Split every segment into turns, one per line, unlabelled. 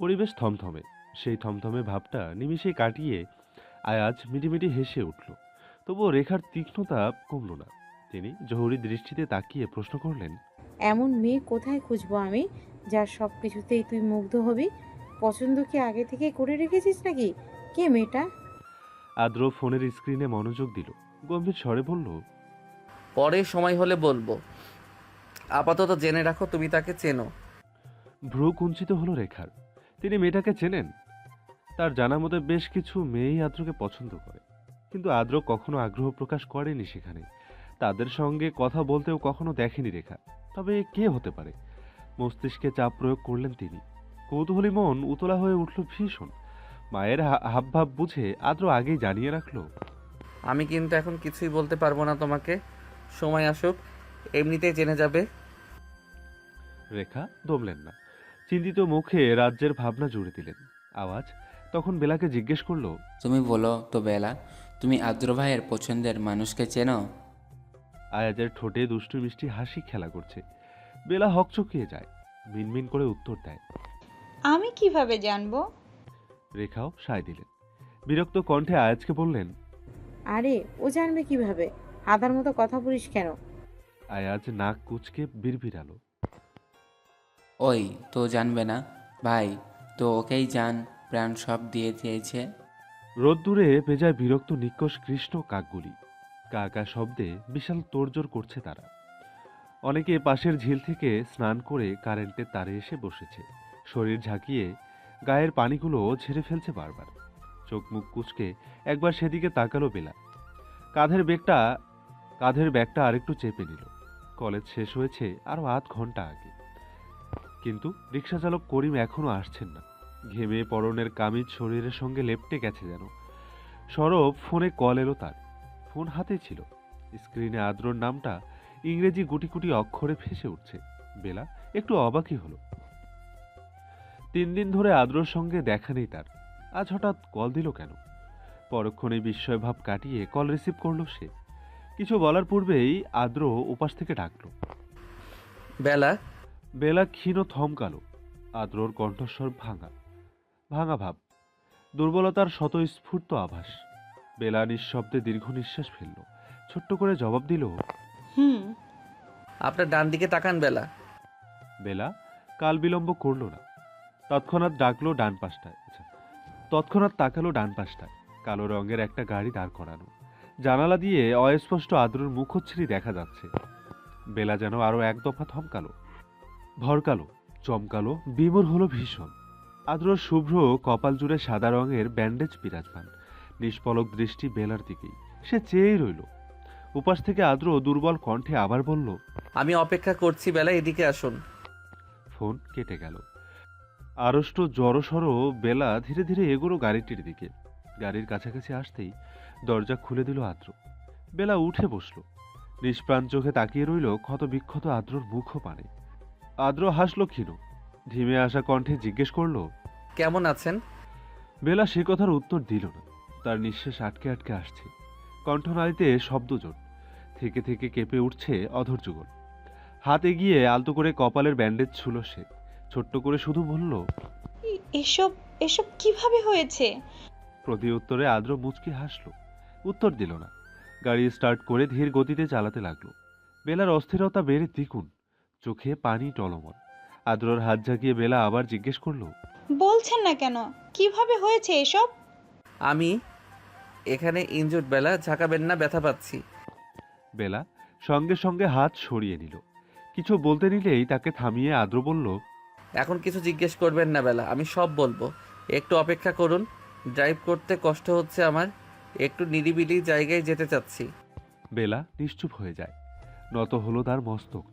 পরিবেশ থমথমে। সেই থমথমে ভাবটা নিমিষেই কাটিয়ে আয়াজ মিটিমিটি হেসে উঠল। তবুও রেখার তীক্ষ্ণতা কমল না। তিনি জহুরি দৃষ্টিতে তাকিয়ে প্রশ্ন করলেন,
এমন মেয়ে কোথায় খুঁজবো আমি, যার সব কিছুতেই তুই মুগ্ধ হবি? পছন্দ কি আগে থেকে করে রেখেছিস নাকি? কে মেয়েটা?
আদ্র ফোনের স্ক্রিনে মনোযোগ দিল। গম্ভীর স্বরে বলল,
পরে সময় হলে বলবো। আপাতত জেনে রাখো তুমি তাকে চেনো।
ভ্রু কুঞ্চিত হলো রেখার। তিনি মেয়েটাকে চেনেন। তার জানা মতে বেশ কিছু মেয়েই আদ্রকে পছন্দ করে, কিন্তু আদ্র কখনো আগ্রহ প্রকাশ করেনি সেখানে। তাদের সঙ্গে কথা বলতেও কখনো দেখেনি রেখা। তবে কে হতে পারে? মস্তিষ্কে চাপ প্রয়োগ করলেন তিনি। কৌতূহলী মন উতলা হয়ে উঠল ভীষণ। মায়ের হাবভাব বুঝে আদ্র আগেই জানিয়ে রাখলো,
আমি কিন্তু এখন কিছুই বলতে পারবো না তোমাকে। সময় আসুক, এমনিতেই জেনে যাবে।
রেখা দমলেন না। চিন্তিত মুখে রাজ্যের ভাবনা জুড়ে দিলেন। আওয়াজ তখন বেলাকে জিজ্ঞেস করলো,
তুমি বলো তো বেলা, তুমি আদ্র ভাইয়ের পছন্দের মানুষকে চেনো?
আয়াজের ঠোঁটে দুষ্টু মিষ্টি হাসি খেলা করছে। বেলা হকচকিয়ে যায়। মিনমিন করে উত্তর দেয়।
আমি কিভাবে জানবো?
রেখাও সায় দিলেন। বিরক্ত কণ্ঠে আয়াজকে বললেন,
আরে ও জানবে কিভাবে? আধার মতো কথা বলিস কেন?
আয়াজ নাক কুচকে বিড়বিড়ালো,
ওই তো জানবে না ভাই, তো ওকেই জান, প্রাণ সব দিয়ে দিয়েছে।
রোদ্দুরে ভেজায় বিরক্ত নিকষ কৃষ্ণ কাকগুলি। কা কা শব্দে বিশাল তোড়জোড় করছে তারা। অনেকে পাশের ঝিল থেকে স্নান করে কারেন্টের তারে এসে বসেছে। শরীর ঝাঁকিয়ে গায়ের পানিগুলো ঝেড়ে ফেলছে বারবার। চোখ মুখ কুচকে একবার সেদিকে তাকালো বেলা। কাঁধের ব্যাগটা কাঁধের ব্যাগটা আরেকটু চেপে নিল। কলেজ শেষ হয়েছে আরো আধ ঘন্টা আগে, কিন্তু রিক্সা চালক করিম এখনো আসছেন না। ঘেমে পরনের কামিজ শরীরের সঙ্গে লেপ্টে গেছে যেন। সরব ফোনে কল এলো তার। ফোন হাতে ছিল। স্ক্রিনে আদ্রর নামটা ইংরেজি গুটি গুটি অক্ষরে ভেসে উঠছে। বেলা একটু অবাকই হলো। 3 দিন ধরে আদ্রর সঙ্গে দেখা নেই তার। আজ হঠাৎ কল দিল কেন? পরক্ষণে বিস্ময় ভাব কাটিয়ে কল রিসিভ করলো সে। কিছু বলার পূর্বেই আদ্র উপাস থেকে ডাকলো।
বেলা,
বেলা ক্ষীণ থমকালো। আদ্রর কণ্ঠস্বর ভাঙা ভাঙা ভাব, দুর্বলতার স্বতঃস্ফূর্ত আভাস। বেলা নিঃশব্দে দীর্ঘ নিঃশ্বাস ফেলল। ছোট্ট করে জবাব দিল,
হুম।
আপনার ডান দিকে তাকান বেলা।
বেলা কাল বিলম্ব করল না। তৎক্ষণাৎ ডাকলো ডান পাশটায়। তৎক্ষণাৎ তাকালো ডান পাশটায়। কালো রঙের একটা গাড়ি দাঁড় করানো। জানালা দিয়ে অস্পষ্ট আদ্রর মুখচ্ছরি দেখা যাচ্ছে। বেলা যেন আরো এক দফা থমকালো, ভরকালো, চমকালো, বিমূর হলো ভীষণ। আদ্রর শুভ্র কপাল জুড়ে সাদা রঙের ব্যান্ডেজ বিরাজমান। নিষ্পলক দৃষ্টি বেলার দিকেই। সে চেয়েই রইল। উপাস থেকে আদ্র দুর্বল কণ্ঠে আবার বলল,
আমি অপেক্ষা করছি বেলা, এদিকে আসুন।
ফোন কেটে গেল। আড়ষ্ট জড়সড় বেলা ধীরে ধীরে এগোলো গাড়িটির দিকে। গাড়ির কাছাকাছি আসতেই দরজা খুলে দিল আদ্র। বেলা উঠে বসল। নিষ্প্রাণ চোখে তাকিয়ে রইল ক্ষত বিক্ষত আদ্রর মুখ পানে। আদ্র হাসল ক্ষীণ। ধিমে আসা কণ্ঠে জিজ্ঞেস করল,
কেমন আছেন?
বেলা সে কথার উত্তর দিল না। তার নিঃশ্বাস আটকে আটকে আসছে। কণ্ঠনালীতে শব্দজোট। থেকে থেকে কেঁপে উঠছে অধৈর্য যুগল। হাত এগিয়ে আলতো করে কপালের ব্যান্ডেজ ছুল সে। ছোট্ট করে শুধু বলল,
এসব এসব কিভাবে হয়েছে?
প্রতি উত্তরে আদ্র মুচকি হাসল। উত্তর দিল না। গাড়ি স্টার্ট করে ধীর গতিতে চালাতে লাগলো। বেলার অস্থিরতা বেড়ে দ্বিগুণ। চোখে পানি টলমল। আদ্রর হাত ঝাঁকিয়ে বেলা আবার জিজ্ঞেস করলো,
বলছেন না কেন? কিভাবে হয়েছে এসব?
আমি এখানে ইনজুর্ড বেলা, ঝাঁকাবেন না, ব্যথা পাচ্ছি।
বেলা সঙ্গে সঙ্গে হাত সরিয়ে নিল। কিছু বলতে নিলেই তাকে থামিয়ে আদ্র বলল,
এখন কিছু জিজ্ঞেস করবেন না বেলা, আমি সব বলবো। একটু অপেক্ষা করুন। ড্রাইভ করতে কষ্ট হচ্ছে আমার। একটু নিরিবিলি জায়গায় যেতে চাচ্ছি।
বেলা নিশ্চুপ হয়ে যায়। নত হলো তার মস্তক।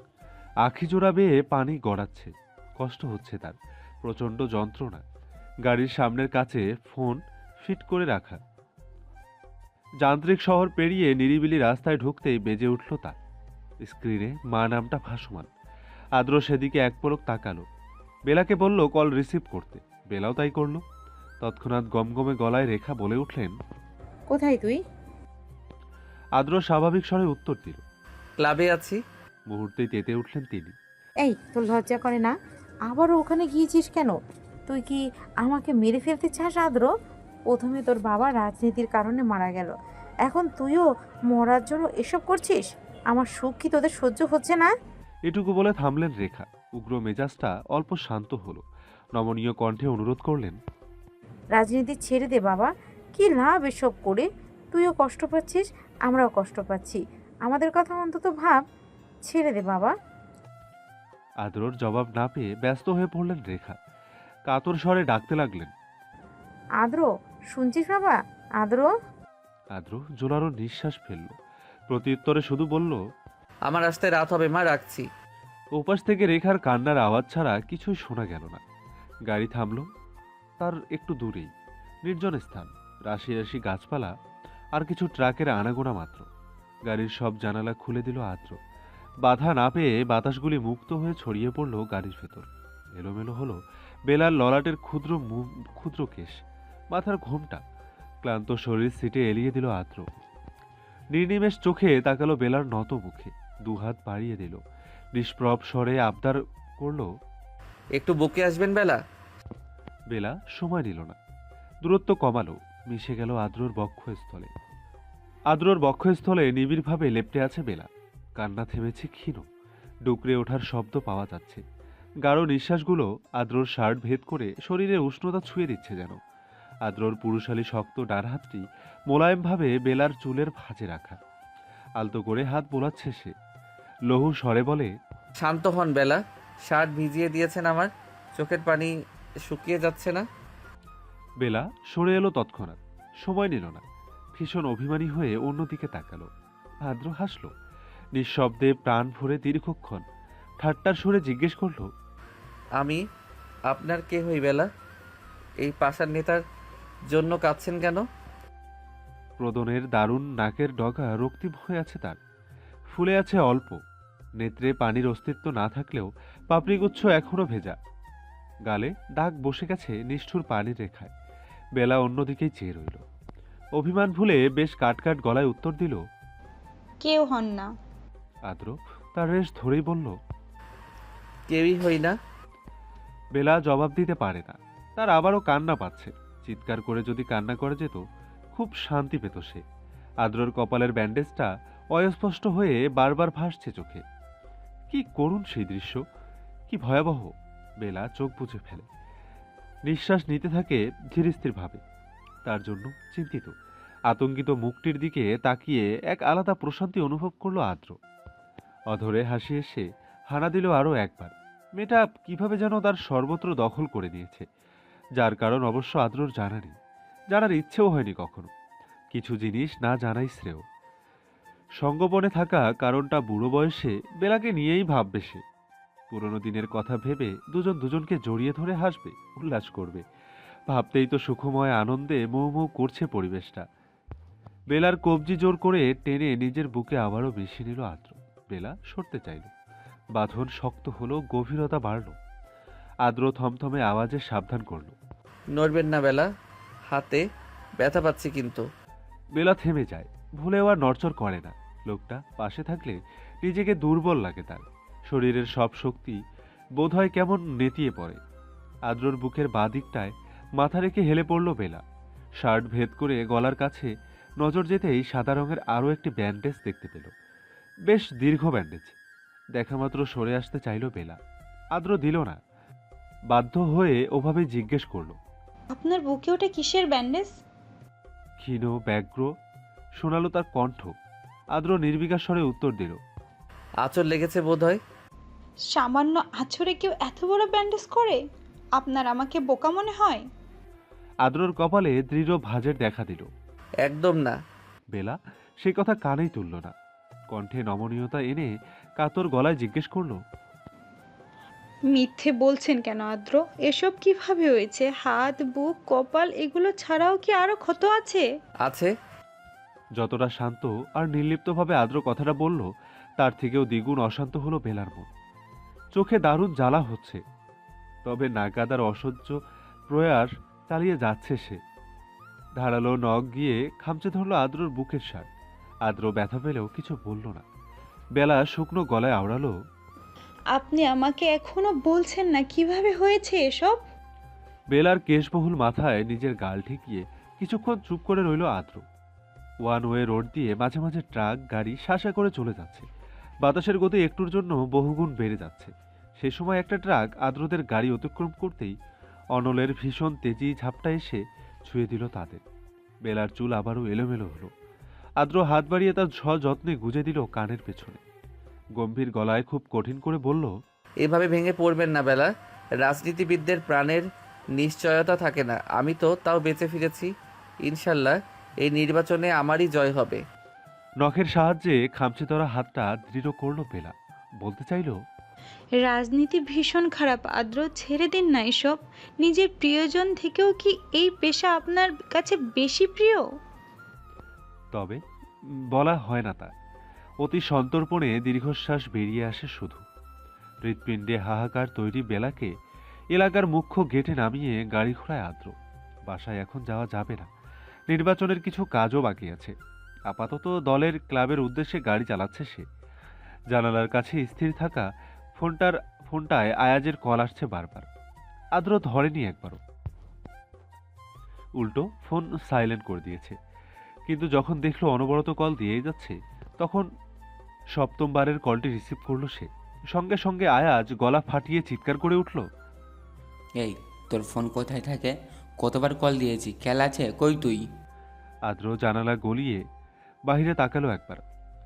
আখি জোড়া বেয়ে পানি গড়াচ্ছে। কষ্ট হচ্ছে তার, প্রচণ্ড যন্ত্রণা। গাড়ির সামনের কাছে ফোন ফিট করে রাখা। যান্ত্রিক শহর পেরিয়ে নিরিবিলি রাস্তায় ঢুকতেই বেজে উঠল তার। স্ক্রিনে মা নামটা ভাসমান। আদ্র সেদিকে এক পলক তাকালো। বেলাকে বলল কল রিসিভ করতে। বেলাও তাই করল। তৎক্ষণাৎ গমগমে গলায় রেখা বলে উঠলেন,
কোথায় তুই?
আদ্র স্বাভাবিক স্বরে উত্তর দিল।
ক্লাবে আছি।
মুহূর্তেই তেতে উঠলেন তিনি।
এই তোর লজ্জা করে না? আবারও ওখানে গিয়েছিস কেন? তুই কি আমাকে মেরে ফেলতে চাস আদ্র? প্রথমে তোর বাবা রাজনীতির কারণে মারা গেল, এখন তুইও মরার জন্য এসব করছিস? আমার সুখ কি তোদের সহ্য হচ্ছে না?
এটুকু বলে থামলেন রেখা। উগ্র মেজাজটা অল্প শান্ত হলো। নমনীয় কণ্ঠে অনুরোধ করলেন,
রাজনীতি ছেড়ে দে বাবা, কি লাভ এসব করে? তুইও কষ্ট পাচ্ছিস, আমরাও কষ্ট পাচ্ছি, আমাদের কথা অন্তত ভাব। ছেড়ে দে বাবা।
আদ্রর জবাব না পেয়ে ব্যস্ত হয়ে পড়লেন রেখা। কাতর স্বরে ডাকতে লাগলেন,
আদ্র, শুনছিস বাবা? আদ্র।
আদ্র জোরালো নিঃশ্বাস ফেলল। প্রত্যুত্তরে শুধু বলল,
আমার আসতে রাত হবে মা, রাখছি।
ওপাশ থেকে রেখার কান্নার আওয়াজ ছাড়া কিছুই শোনা গেল না। গাড়ি থামল তার একটু দূরেই। নির্জন স্থান, রাশি রাশি গাছপালা আর কিছু ট্রাকের আনাগোনা মাত্র। গাড়ির সব জানালা খুলে দিল আদ্র। বাধা না পেয়ে বাতাসগুলি মুক্ত হয়ে ছড়িয়ে পড়ল গাড়ির ভেতর। এলোমেলো হলো বেলার ললাটের ক্ষুদ্র কেশ, মাথার ঘোমটা। ক্লান্ত শরীর সিটে এলিয়ে দিল আদ্র। নির্নিমেষ চোখে তাকালো বেলার নত মুখে, দুহাত বাড়িয়ে দিল। নিষ্প্রভ স্বরে আবদার করল,
একটু বুকে আসবেন বেলা?
বেলা সময় নিল না। দূরত্ব কমালো, মিশে গেল আদ্রর বক্ষস্থলে। আদ্রর বক্ষস্থলে নিবিড়ভাবে লেপ্টে আছে বেলা। কান্না থেমেছে ক্ষীণ, ডুকরে ওঠার শব্দ পাওয়া যাচ্ছে। গাঢ় নিঃশ্বাসগুলো আদ্রর শার্ট ভেদ করে শরীরে উষ্ণতা ছুঁয়ে দিচ্ছে যেন। আদ্রর পুরুষালী শক্ত ডান হাতটি মোলায়েমভাবে বেলার চুলের ভাঁজে রাখা। আলতো করে হাত বোলাচ্ছে সে। লহু স্বরে বলে,
শান্ত হন বেলা, শার্ট ভিজিয়ে দিয়েছেন আমার, চোখের পানি শুকিয়ে যাচ্ছে না?
বেলা সরে এলো তৎক্ষণাৎ, সময় নিল না। ভীষণ অভিমানী হয়ে অন্যদিকে তাকালো। আদ্র হাসল নিঃশব্দে, প্রাণ ভরে দীর্ঘক্ষণ। ঠাট্টার সুরে জিজ্ঞেস করল,
আমি আপনার কে হই বেলা? এই পাশার নেতার জন্য কাঁদছেন কেন?
প্রদনের দারুণ নাকের ডগা রক্তিম হয়ে আছে তার, ফুলে আছে অল্প। নেত্রে পানির অস্তিত্ব না থাকলেও পাপড়িগুচ্ছ এখনো ভেজা। গালে দাগ বসে গেছে নিষ্ঠুর পানির রেখায়। বেলা অন্যদিকেই চেয়ে রইল। অভিমান ভুলে বেশ কাটকাট গলায় উত্তর দিল,
কেউ হন না।
আদ্র তার রেশ ধরেই বলল,
কেউই হই না।
বেলা জবাব দিতে পারে না। তার আবারও কান্না পাচ্ছে। চিৎকার করে যদি কান্না করে যেত, খুব শান্তি পেত সে। আদ্রর কপালের ব্যান্ডেজটা অস্পষ্ট হয়ে বারবার ভাসছে চোখে। কি করুণ সেই দৃশ্য, কি ভয়াবহ! বেলা চোখ বুজে ফেলে, নিঃশ্বাস নিতে থাকে ধীরস্থিরভাবে। তার জন্য চিন্তিত, আতঙ্কিত মুখটির দিকে তাকিয়ে এক আলাদা প্রশান্তি অনুভব করলো আদ্র। অধরে হাসি এসে হানা দিল আরও একবার। মেয়েটা কিভাবে যেন তার সর্বত্র দখল করে নিয়েছে, যার কারণ অবশ্য আদ্রর জানা নেই, জানার ইচ্ছেও হয়নি কখনো। কিছু জিনিস না জানাই শ্রেয়। সঙ্গোপনে থাকা কারণটা বুড়ো বয়সে বেলাকে নিয়েই ভাববে সে। পুরনো দিনের কথা ভেবে দুজন দুজনকে জড়িয়ে ধরে হাসবে, উল্লাস করবে। ভাবতেই তো সুখময় আনন্দে মৌ মৌ করছে পরিবেশটা। বেলার কবজি জোর করে টেনে নিজের বুকে আবারও মিশিয়ে নিল আদ্র। বেলা সরতে চাইল, বাঁধন শক্ত হলো, গভীরতা বাড়ল। আদ্র থমথমে আওয়াজে সাবধান করল,
নড়বেন না বেলা, হাতে ব্যথা পাচ্ছি কিন্তু।
বেলা থেমে যায়, ভুলেও আর নড়চড় করে না। লোকটা পাশে থাকলে নিজেকে দুর্বল লাগে তার। শরীরের সব শক্তি বোধহয় কেমন নেতিয়ে পড়ে। আদ্রর বুকের বাঁ দিকটায় মাথা রেখে হেলে পড়ল বেলা। শার্ট ভেদ করে গলার কাছে নজর যেতেই সাদা রঙের আরও একটি ব্যান্ডেজ দেখতে পেল। বেশ দীর্ঘ ব্যান্ডেজ। দেখা মাত্র সরে আসতে চাইল বেলা। আদ্র দিল না, বাধ্য হয়ে ওভাবে জিজ্ঞেস করল,
আপনার বুকে ওটা কিসের ব্যান্ডেজ?
ক্ষীণ ব্যগ্র শোনালো তার কণ্ঠ। আদ্র নির্বিকার স্বরে উত্তর দিল,
আঁচড় লেগেছে বোধহয়।
সামান্য আছরে কেউ এত বড় ব্যান্ডেজ করে? আপনার আমাকে বোকা মনে হয়?
আদ্রর কপালে দৃঢ় ভাঁজের দেখা দিল।
একদম না।
বেলা সে কথা কানেই তুলল না। কণ্ঠে নমনীয়তা এনে কাতর গলায় জিজ্ঞেস করল,
মিথ্যে বলছেন কেন আদ্র? এসব কিভাবে হয়েছে? হাত, বুক, কপাল এগুলো ছাড়াও কি আরো ক্ষত আছে?
আছে।
যতটা শান্ত আর নির্লিপ্তভাবে আদ্র কথাটা বলল, তার থেকেও দ্বিগুণ অশান্ত হলো বেলার মন। চোখে দারুণ জ্বালা হচ্ছে, তবে নাগাদার অসহ্য প্রয়াস চালিয়ে যাচ্ছে সে। ধারালো নখ গিয়ে খামচে ধরল আদ্রর বুকের শার্ট। আদ্র ব্যথা পেলেও কিছু বলল না। বেলা শুকনো গলায় আওড়ালো,
আপনি আমাকে এখনো বলছেন না কিভাবে হয়েছে এসব?
বেলার কেশবহুল মাথায় নিজের গাল ঠেকিয়ে কিছুক্ষণ চুপ করে রইল আদ্র। ওয়ান ওয়ে রোড দিয়ে মাঝে মাঝে ট্রাক গাড়ি শাসা করে চলে যাচ্ছে। বাতাসের গতি একটুর জন্য বহুগুণ বেড়ে যাচ্ছে। সে সময় একটা ট্রাক আদ্রদের গাড়ি অতিক্রম করতেই অনলের ভীষণ তেজি ঝাপটা এসে ছুঁয়ে দিল তাদের। বেলার চুল আবারও এলোমেলো হলো। আদ্র হাত বাড়িয়ে তার যত্নে গুজে দিল কানের পেছনে। গম্ভীর গলায় খুব কঠিন করে বলল,
এভাবে ভেঙে পড়বেন না বেলা। রাজনীতিবিদদের প্রাণের নিশ্চয়তা থাকে না। আমি তো তাও বেঁচে ফিরেছি। ইনশাল্লাহ এই নির্বাচনে আমারই জয় হবে।
নখের সাহায্যে খামচে ধরা হাতটা দৃঢ় করল বেলা। বলতে চাইল,
রাজনীতি ভীষণ খারাপ আদ্র, ছেড়ে দিন না এসব। নিজের প্রিয়জন থেকেও কি এই পেশা আপনার কাছে বেশি প্রিয়?
তবে বলা হয় না তা। অতি সন্তর্পণে দীর্ঘশ্বাস বেরিয়ে আসে শুধু। হৃৎপিণ্ডে হাহাকার তৈরি বেলাকে এলাকার মুখ্য গেটে নামিয়ে গাড়ি ঘোড়ায় আদ্র। বাসায় এখন যাওয়া যাবে না। নির্বাচনের কিছু কাজও বাকি আছে। আপাতত দলের ক্লাবের উদ্দেশ্যে গাড়ি চালাচ্ছে সে। জানালার কাছে স্থির থাকা ফোনটায় আয়াজের কল আসছে বারবার। আদ্র ধরেনি একবারও, উল্টো ফোন সাইলেন্ট করে দিয়েছে। কিন্তু যখন দেখলো অনবরত কল দিয়েই যাচ্ছে, তখন সপ্তমবারের কলটি রিসিভ করলো সে। সঙ্গে সঙ্গে আয়াজ গলা ফাটিয়ে চিৎকার করে উঠল,
এই তোর ফোন কোথায় থাকে? কতবার কল দিয়েছি, খেয়াল আছে? কই তুই?
আদ্র জানালা গলিয়ে বাহিরে তাকালো একবার।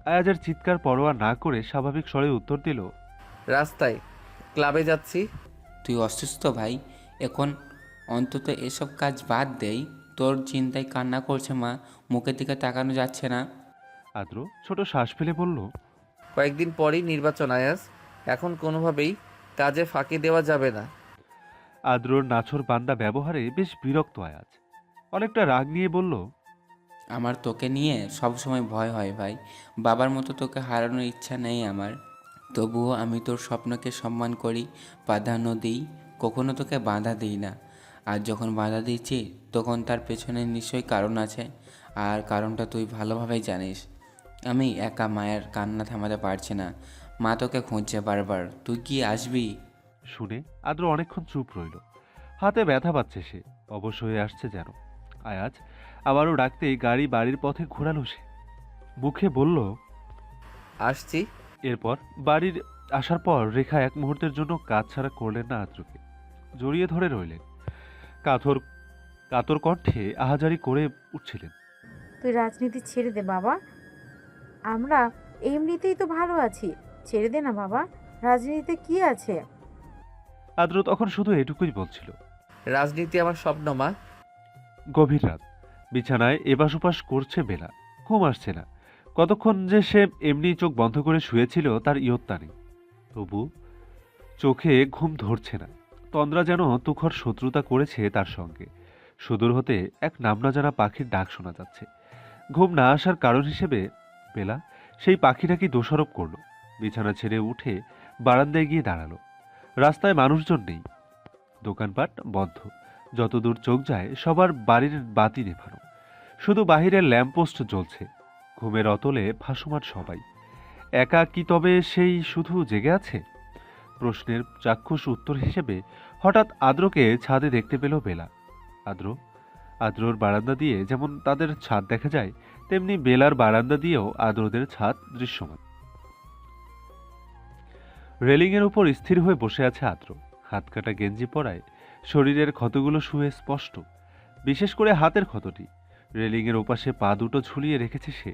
আয়াজের চিৎকার পরোয়া না করে স্বাভাবিক স্বরে উত্তর দিল,
রাস্তায়, ক্লাবে যাচ্ছি।
তুই অসুস্থ ভাই? এখন অন্তত এসব কাজ বাদ দেই। তোর চিন্তায় কান্না করছে মা, মুখের দিকে তাকানো যাচ্ছে না।
আদ্র ছোট শ্বাস ফেলে বলল,
কয়েকদিন পরেই নির্বাচন আয়াস, এখন কোনোভাবেই কাজে ফাঁকি দেওয়া যাবে না।
আদ্রর নাছর বান্দা ব্যবহারে বেশ বিরক্ত আয়াজ। অনেকটা রাগ নিয়ে বলল,
আমার তোকে নিয়ে সব সময় ভয় হয় ভাই। বাবার মতো তোকে হারানোর ইচ্ছা নেই আমার। তবুও আমি তোর স্বপ্নকে সম্মান করি, প্রাধান্য দিই, কখনো তোকে বাধা দিই না। আর যখন বাধা দিচ্ছি তখন তার পেছনে নিশ্চয়ই কারণ আছে, আর কারণটা তুই ভালোভাবেই জানিস। আমি একা মায়ের কান্না থামাতে পারছি না। মা তোকে খুঁজছে বারবার, তুই কি আসবি?
শুনে আদ্র অনেকক্ষণ চুপ রইল। হাতে ব্যথা পাচ্ছে সে, অবশ হয়ে আসছে যেন। আয়াজ আবারও ডাকতেই গাড়ি বাড়ির পথে ঘোরালো সে। মুখে বলল,
আসছি।
এরপর বাড়ির আসার পর রেখা এক মুহূর্তের জন্য কাজ ছাড়া করলেন না আদ্রকে। জড়িয়ে ধরে রইলেন। কাতর কাতর কণ্ঠে আহাজারি করে উঠছিলেন,
তুই রাজনীতি ছেড়ে দে বাবা, আমরা এমনিতেই তো ভালো আছি। ছেড়ে দে না বাবা, রাজনীতিতে কি আছে?
আদ্র তখন শুধু এটুকুই বলছিল।
রাজনীতি আমার স্বপ্ন মা।
গভীর রাত, বিছানায় এপাশ ওপাশ করছে বেলা। ঘুম আসছে না। কতক্ষণ যে সে এমনি চোখ বন্ধ করে শুয়েছিল তার ইয়ত্তা নেই। তবু চোখে ঘুম ধরছে না। তন্দ্রা যেন তুখর শত্রুতা করেছে তার সঙ্গে। সুদূর হতে এক নাম না জানা পাখির ডাক শোনা যাচ্ছে। ঘুম না আসার কারণ হিসেবে বেলা সেই পাখিটাকে দোষারোপ করল। বিছানা ছেড়ে উঠে বারান্দায় গিয়ে দাঁড়ালো। রাস্তায় মানুষজন নেই, দোকানপাট বন্ধ। যতদূর চোখ যায় সবার বাড়ির বাতি নেভানো, শুধু বাহিরের ল্যাম্পপোস্ট জ্বলছে। ঘুমের অতলে ভাসমান সবাই। একা কি তবে সেই শুধু জেগে আছে? প্রশ্নের চাক্ষুষ উত্তর হিসেবে হঠাৎ আদ্রকে ছাদে দেখতে পেল বেলা। আদ্রর বারান্দা দিয়ে যেমন তাদের ছাদ দেখা যায়, তেমনি বেলার বারান্দা দিয়েও আদ্রদের ছাদ দৃশ্যমান। রেলিংয়ের উপর স্থির হয়ে বসে আছে আদ্র। হাত কাটা গেঞ্জি পরায় শরীরের ক্ষতগুলো শুয়ে স্পষ্ট, বিশেষ করে হাতের ক্ষতটি। রেলিংয়ের ওপাশে পা দুটো ঝুলিয়ে রেখেছে সে।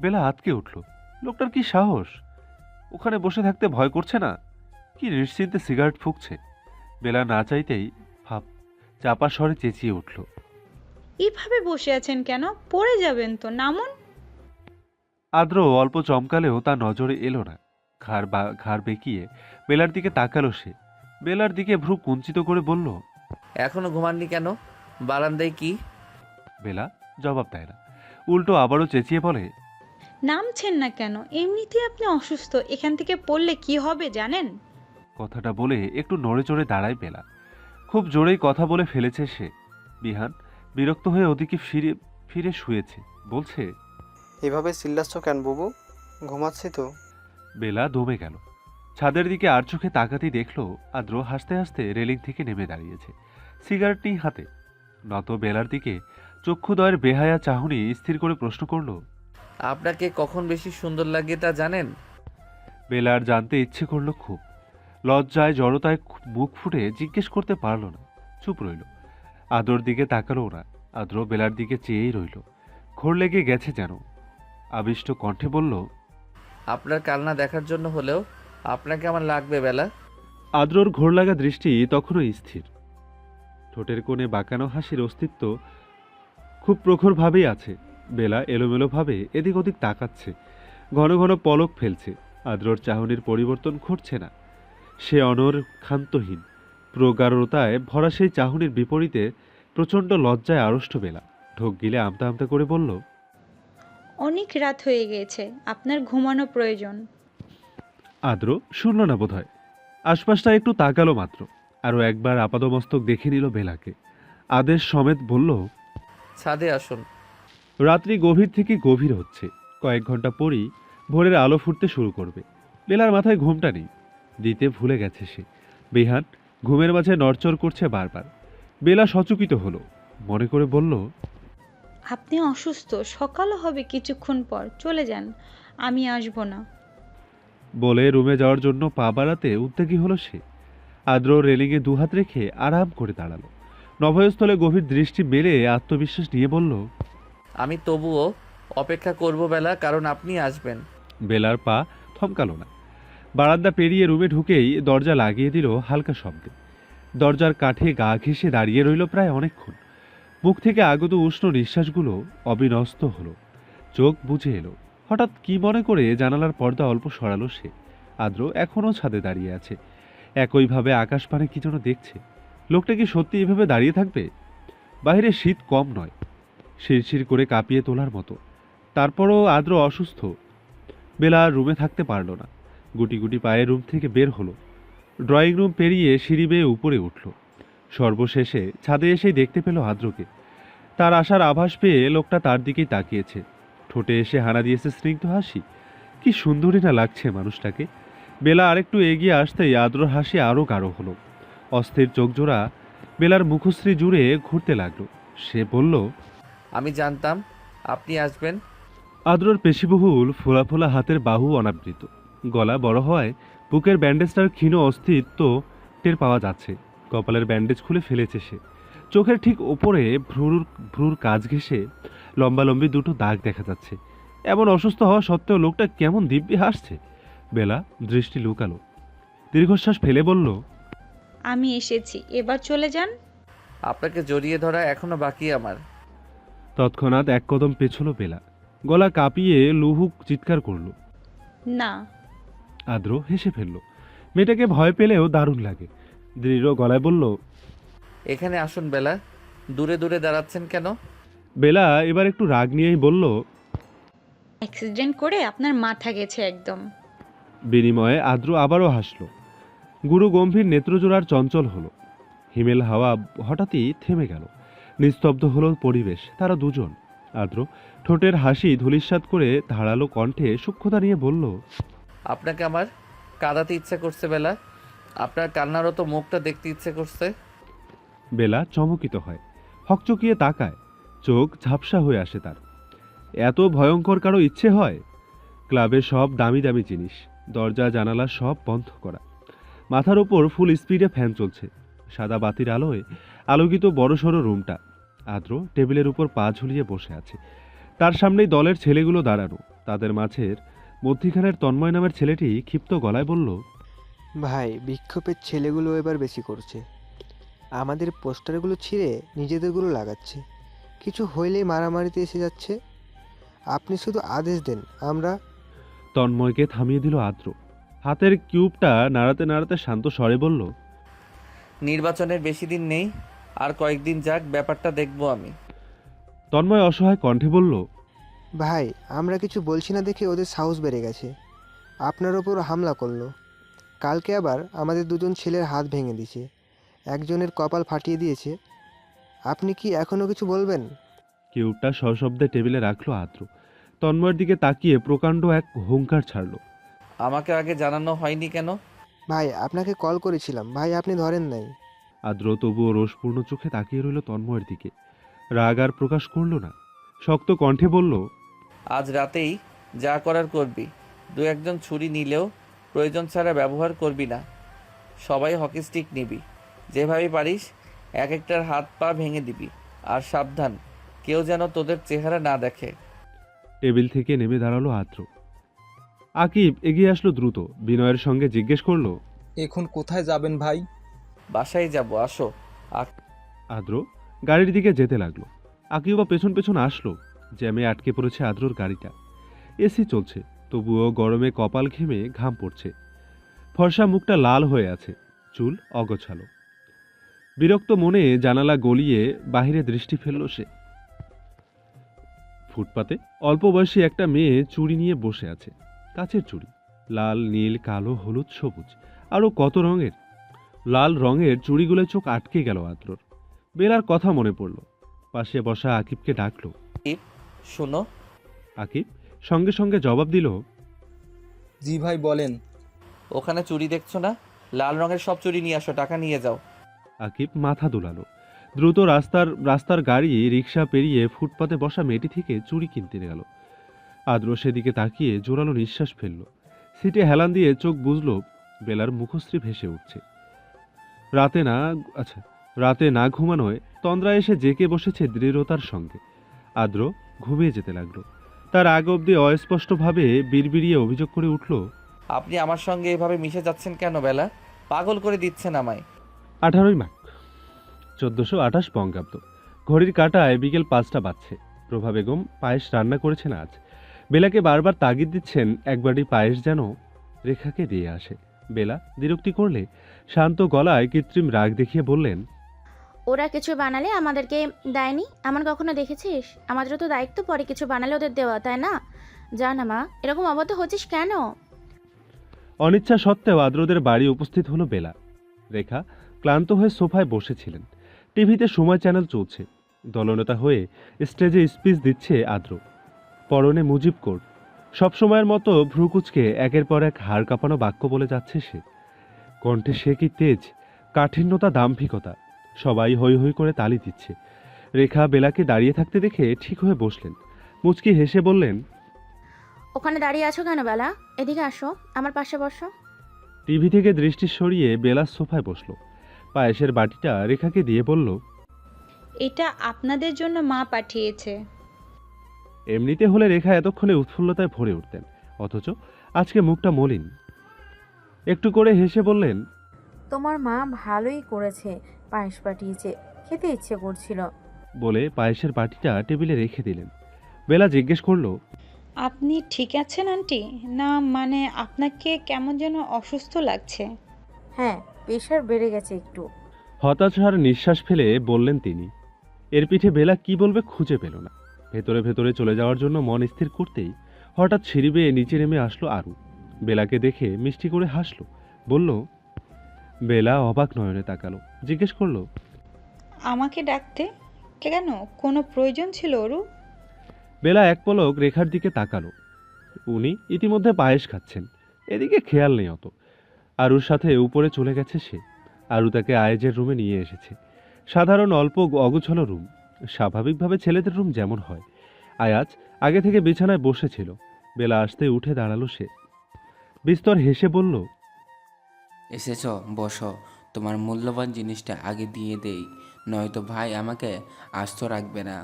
বেলা আতকে উঠল। লোকটার কি সাহস! ওখানে বসে থাকতে ভয় করছে না? কি নিশ্চিন্তে সিগারেট ফুঁকছে! বেলা না চাইতেই চাপা স্বরে চেঁচিয়ে উঠল,
এইভাবে বসে আছেন কেন? পড়ে যাবেন তো, নামুন।
আদ্র অল্প চমকালেও তা নজরে এলো না। ঘাড় বেঁকিয়ে বেলার দিকে তাকালো সে। বেলার দিকে ভ্রু কুঞ্চিত করে বলল,
এখনো ঘুমাননি কেন? বারান্দায় কি?
বেলা জবাব দেয় না, উল্টো আবারও চেঁচিয়ে বলে,
নামছেন না কেন? এমনিতেই আপনি অসুস্থ, এখান থেকে পড়লে কি হবে জানেন?
কথাটা বলে একটু নড়ে চড়ে দাঁড়ায় বেলা। খুব জোরেই কথা বলে ফেলেছে সে। বিহান বিরক্ত হয়ে ওদিকে ফিরে ফিরে শুয়েছে। বলছে,
এভাবে চিল্লাচ্ছ কেন বুবু? ঘুমাচ্ছি তো।
বেলা দমে গেল। ছাদের দিকে আর চোখে তাকাতেই দেখল আদ্র হাসতে হাসতে রেলিং থেকে নেমে দাঁড়িয়েছে। সিগারেট নেই হাতে। নত বেলার দিকে চক্ষুদয়ের বেহায়া চাহনি স্থির করে প্রশ্ন করল।
আপনাকে কখন বেশি সুন্দর লাগে তা জানেন?
বেলার জানতে ইচ্ছে করল খুব। লজ্জায় জড়তায় মুখ ফুটে জিজ্ঞেস করতে পারল না, চুপ রইল। আদ্রর দিকে তাকালো না। আদ্র বেলার দিকে চেয়েই রইল। ঘোর লেগে গেছে যেন। আবিষ্ট কণ্ঠে বলল,
আপনার কান্না দেখার জন্য হলেও আপনাকে আমার লাগবে বেলা।
আদ্রর ঘোর লাগা দৃষ্টি তখনও স্থির। ঠোঁটের কোণে বাঁকানো হাসির অস্তিত্ব খুব প্রখরভাবেই আছে। বেলা এলোমেলোভাবে এদিক ওদিক তাকাচ্ছে, ঘন ঘন পলক ফেলছে। আদ্রর চাহনির পরিবর্তন ঘটছে না। সে অনর, ক্ষান্তহীন, প্রগাঢ়তায় ভরা সেই চাহনির বিপরীতে প্রচণ্ড লজ্জায় আড়ষ্ট বেলা ঢোক গিলে আমতা আমতা করে বলল,
অনেক রাত হয়ে গিয়েছে, আপনার ঘুমানো প্রয়োজন।
আদ্র শুনল না বোধহয়। আশপাশটা একটু তাকালো মাত্র। আরও একবার আপাদমস্তক দেখে নিল বেলাকে। আদেশ সমেত বলল,
ছাদে আসুন।
রাত্রি গভীর থেকে গভীর হচ্ছে। কয়েক ঘন্টা পরই ভোরের আলো ফুটতে শুরু করবে। বেলার মাথায় ঘুমটা নেই, দিতে ভুলে গেছে সে। বেহান ঘুমের মাঝে নড়চড় করছে বারবার। বেলা সচকিত হলো, মনে করে বলল,
আপনি অসুস্থ, সকালও হবে কিছুক্ষণ পর, চলে যান, আমি আসবো না।
বলে রুমে যাওয়ার জন্য পা বাড়াতে উদ্যোগী হলো সে। আদ্র রেলিংয়ে দুহাত রেখে আরাম করে দাঁড়ালো। নভয়স্থলে গভীর দৃষ্টি মেলে আত্মবিশ্বাস নিয়ে বলল,
আমি তবুও অপেক্ষা করব বেলা, কারণ আপনি আসবেন।
বেলার পা থমকালো না। বারান্দা পেরিয়ে রুমে ঢুকেই দরজা লাগিয়ে দিল হালকা শব্দে। দরজার কাঠে গা ঘেঁষে দাঁড়িয়ে রইল প্রায় অনেকক্ষণ। মুখ থেকে আগত উষ্ণ নিঃশ্বাসগুলো অবিনস্ত হলো। চোখ বুজে এলো। হঠাৎ কি মনে করে জানালার পর্দা অল্প সরালো সে। আদ্র এখনও ছাদে দাঁড়িয়ে আছে। একইভাবে আকাশ পানে কি যেন দেখছে। লোকটা কি সত্যি এভাবে দাঁড়িয়ে থাকবে? বাইরে শীত কম নয়, শিরশির করে কাঁপিয়ে তোলার মতো। তারপরও আদ্র অসুস্থ। বেলা আর রুমে থাকতে পারল না। গুটি গুটি পায়ে রুম থেকে বের হলো। ড্রয়িং রুম পেরিয়ে সিঁড়ি বেয়ে উপরে উঠল। সর্বশেষে ছাদে এসেই দেখতে পেল আদ্রকে। তার আসার আভাস পেয়ে লোকটা তার দিকেই তাকিয়েছে। ঠোঁটে এসে হানা দিয়েছে স্নিগ্ধ হাসি। কি সুন্দরী না লাগছে মানুষটাকে। বেলা আরেকটু এগিয়ে আসতেই আদ্রর হাসি আরও গাঢ় হলো। অস্থির চোখজোড়া বেলার মুখশ্রী জুড়ে ঘুরতে লাগলো। সে বলল,
আমি জানতাম আপনি আসবেন।
আদ্রর পেশিবহুল ফোলা ফোলা হাতের বাহু অনাবৃত। গলা বড় হওয়ায় বুকের ব্যান্ডেজটার ক্ষীণ অস্তিত্ব টের পাওয়া যাচ্ছে। কপালের ব্যান্ডেজ খুলে ফেলেছে সে। চোখের ঠিক ওপরে ভ্রুর কাজ ঘেঁষে লম্বালম্বি দুটো দাগ দেখা যাচ্ছে। এমন অসুস্থ হওয়া সত্ত্বেও লোকটা কেমন দিব্যি হাসছে। বেলা দৃষ্টি লুকালো, দীর্ঘশ্বাস ফেলে বলল,
আমি এসেছি, এবার চলে যান।
আপনাকে জড়িয়ে ধরা এখনো বাকি আমার।
তৎক্ষণাৎ এক কদম পেছল বেলা। গলা কাঁপিয়ে লুহুক চিৎকার করল।
না।
আদ্র হেসে ফেলল। মেয়েটাকে ভয় পেলেও দারুণ লাগে। দৃঢ় গলায় বলল,
এখানে আসুন বেলা, দূরে দূরে দাঁড়াচ্ছেন কেন?
বেলা এবার একটু রাগ নিয়েই বলল।
অ্যাক্সিডেন্ট করে আপনার মাথা গেছে একদম।
বিনিময়ে আদ্র আবারও হাসল। গুরু গম্ভীর নেত্রজোড়ার চঞ্চল হলো। হিমেল হাওয়া হঠাৎই থেমে গেল। নিস্তব্ধ হলো পরিবেশ। তারা দুজন। আদ্র ঠোঁটের হাসি ধূলিসাৎ করে ধারালো কণ্ঠে সূক্ষ্মতা নিয়ে বলল,
আপনাকে আমার কাঁদাতে ইচ্ছে করছে বেলা, আপনার কান্নারত মুখটা দেখতে ইচ্ছে করছে।
বেলা চমকিত হয়, হকচকিয়ে তাকায়। চোখ ঝাপসা হয়ে আসে তার। এত ভয়ঙ্কর কারো ইচ্ছে হয়? ক্লাবে সব দামি দামি জিনিস, দরজা জানালা সব বন্ধ করা। মাথার ওপর ফুল স্পিডে ফ্যান চলছে। সাদা বাতির আলোয় আলোকিত বড়সড় রুমটা। আদ্র টেবিলের উপর পা ঝুলিয়ে বসে আছে। তার সামনেই দলের ছেলেগুলো দাঁড়ানো। তাদের মাঝের মধ্যিখানের তন্ময় নামের ছেলেটি ক্ষিপ্ত গলায় বলল,
ভাই, বিক্ষোভের ছেলেগুলো এবার বেশি করছে। আমাদের পোস্টারগুলো ছিঁড়ে নিজেদেরগুলো লাগাচ্ছে। কিছু হইলেই মারামারিতে এসে যাচ্ছে। আপনি শুধু আদেশ দেন, আমরা।
তন্ময়কে থামিয়ে দিল আদ্র। হাতের কিউবটা নাড়াতে নাড়াতে শান্ত স্বরে বলল,
নির্বাচনের বেশি দিন নেই, আর কয়েকদিন যাক, ব্যাপারটা দেখবো আমি।
তন্ময় অসহায় কণ্ঠে বলল,
ভাই, আমরা কিছু বলছি না দেখে ওদের সাহস বেড়ে গেছে। আপনার ওপর হামলা করলো। কালকে আবার আমাদের দুজন ছেলের হাত ভেঙে দিয়েছে, একজনের কপাল ফাটিয়ে দিয়েছে। আপনি কি এখনও কিছু বলবেন?
কিউবটা সশব্দে টেবিলে রাখলো আদ্র। তন্ময়ের দিকে তাকিয়ে প্রকাণ্ড এক হুঙ্কার ছাড়ল।
আমাকে আগে জানানো হয়নি কেন?
ভাই, আপনাকে কল করেছিলাম, ভাই আপনি ধরেন নাই।
আদ্র তবুও রোষপূর্ণ চোখে তাকিয়ে রইল তন্ময়ের দিকে। রাগ আর প্রকাশ করল না, শক্ত কণ্ঠে বলল,
আজ রাতেই যা করার করবি। দু একজন ছুরি নিলেও প্রয়োজন ছাড়া ব্যবহার করবি না। সবাই হকি স্টিক নিবি, যেভাবে পারিস এক একটার হাত পা ভেঙে দিবি। আর সাবধান, কেউ যেন তোদের চেহারা না দেখে।
টেবিল থেকে নেমে দাঁড়ালো আদ্র। আকিব এগিয়ে আসলো দ্রুত, বিনয়ের সঙ্গে জিজ্ঞেস করলো,
এখন কোথায় যাবেন ভাই?
বাসায় যাব, আসো।
আদ্র গাড়ির দিকে যেতে লাগলো। আকিবও পেছন পেছন আসলো। জ্যামে আটকে পড়েছে আদ্রর গাড়িটা। এসি চলছে, তবুও গরমে কপাল ঘেমে ঘাম পড়ছে। ফর্সা মুখটা লাল হয়ে আছে, চুল অগোছালো। বিরক্ত মনে জানালা গলিয়ে বাহিরে দৃষ্টি ফেলল সে। ফুটপাতে অল্প বয়সী একটা মেয়ে চুড়ি নিয়ে বসে আছে। কাচের চুড়ি, লাল, নীল, কালো, হলুদ, সবুজ, আরও কত রঙের। লাল রঙের চুড়িগুলো চোখ আটকে গেল আদ্রর। বেলার কথা মনে পড়ল। পাশে বসা আকিবকে ডাকলো।
শুনো।
আকিব সঙ্গে সঙ্গে জবাব দিল,
জি ভাই বলেন।
ওখানে চুড়ি দেখছো না? লাল রঙের সব চুড়ি নিয়ে আসো, টাকা নিয়ে যাও।
আকিব মাথা দুলালো। দ্রুত রাস্তার গাড়ি রিক্সা পেরিয়ে ফুটপাতে বসা মেয়েটি থেকে চুড়ি কিনতে গেল। আদ্র সেদিকে তাকিয়ে জোরালো নিঃশ্বাস ফেলল। সিটে হেলান দিয়ে চোখ বুঝল বেলার মুখশ্রী ভেসে উঠছে। রাতে না ঘুমানোয় তন্দ্রা এসে জেকে বসেছে দৃঢ়তার সঙ্গে। আদ্র ঘুমিয়ে যেতে লাগলো। তার আগ অব্দি অস্পষ্টভাবে বিড়বিড়িয়ে অভিযোগ করে উঠল,
আপনি আমার সঙ্গে এভাবে মিশে যাচ্ছেন কেন বেলা? পাগল করে দিচ্ছেন আমায়।
18ই মাঘ 1428 বঙ্গাব্দ। ঘড়ির কাঁটায় বিকেল 5টা বাজছে। প্রভা বেগম পায়েস রান্না করেছেন আজ। বেলাকে বারবার তাগিদ দিচ্ছেন এক বাটি পায়েস যেন রেখাকে দিয়ে আসে। বেলা বিরক্তি করলে শান্ত গলায় কৃত্রিম রাগ দেখিয়ে বললেন,
ওরা কিছু বানালে আমাদেরকে দেয়নি, এমন কখনো দেখেছিস? আমাদেরও তো দায়িত্ব পড়ে কিছু বানালে ওদের দেওয়া, তাই না? জানা মা, এরকম অবদ্ধ হচ্ছিস কেন?
অনিচ্ছা সত্ত্বেও আদ্রদের বাড়ি উপস্থিত হলো বেলা। রেখা ক্লান্ত হয়ে সোফায় বসেছিলেন। টিভিতে সময় চ্যানেল চলছে। দলনেতা হয়ে স্টেজে স্পিচ দিচ্ছে আদ্র। পরনে মুজিব কোট। সবসময়ের মতো ভ্রুকুচকে একের পর এক হাড় কাঁপানো বাক্য বলে যাচ্ছে সে। কণ্ঠে সে কি তেজ, কাঠিন্যতা, দাম্ভিকতা। সবাই হৈ হৈ করে তালি দিচ্ছে। রেখা বেলাকে দাঁড়িয়ে থাকতে দেখে ঠিক হয়ে বসলেন। মুচকি হেসে বললেন,
ওখানে দাঁড়িয়ে আছো কেন বেলা? এদিকে আসো, আমার পাশে বসো।
টিভি থেকে দৃষ্টি সরিয়ে বেলা সোফায় বসল। পায়েসের বাটিটা রেখাকে দিয়ে বলল,
এটা আপনাদের জন্য মা পাঠিয়েছে।
এমনিতে হলে রেখা এতক্ষণে উৎফুল্লতায় ভরে উঠতেন, অথচ আজকে মুখটা মলিন। একটু করে হেসে বললেন,
তোমার মা ভালোই করেছে, পায়েস পাঠিয়েছে, খেতে ইচ্ছে করছিল।
বলে পায়েসের বাটিটা টেবিলে রেখে দিলেন। বেলা জিজ্ঞেস করলো,
আপনি ঠিক আছেন আন্টি? না মানে আপনাকে কেমন যেন অসুস্থ লাগছে।
হ্যাঁ, প্রেশার বেড়ে গেছে একটু।
হতাশার নিঃশ্বাস ফেলে বললেন তিনি। এর পিঠে বেলা কি বলবে খুঁজে পেল না। ভেতরে ভেতরে চলে যাওয়ার জন্য মন স্থির করতেই হঠাৎ সিঁড়ি বেয়ে নিচে নেমে আসলো আরু। বেলাকে দেখে মিষ্টি করে হাসলো, বলল। বেলা অবাক নয়নে তাকালো, জিজ্ঞেস করলো,
আমাকে ডাকতে কেন? কোনো প্রয়োজন ছিল অরু?
বেলা এক পলক রেখার দিকে তাকালো। উনি ইতিমধ্যে পায়েস খাচ্ছেন, এদিকে খেয়াল নেই অত। আরুর সাথে উপরে চলে গেছে সে। আরু তাকে আয়েজের রুমে নিয়ে এসেছে। সাধারণ অল্প অগুছালো রুম, স্বাভাবিকভাবে ছেলেদের রুম যেমন হয়। আয়াজ আগে থেকে বিছানায় বসেছিল। বেলা আসতে উঠে দাঁড়ালো সে। বিস্তর হেসে বলল,
এসেছ, বসো। তোমার মূল্যবান জিনিসটা আগে দিয়ে দেই, নয়তো ভাই আমাকে আস্ত রাখবে না।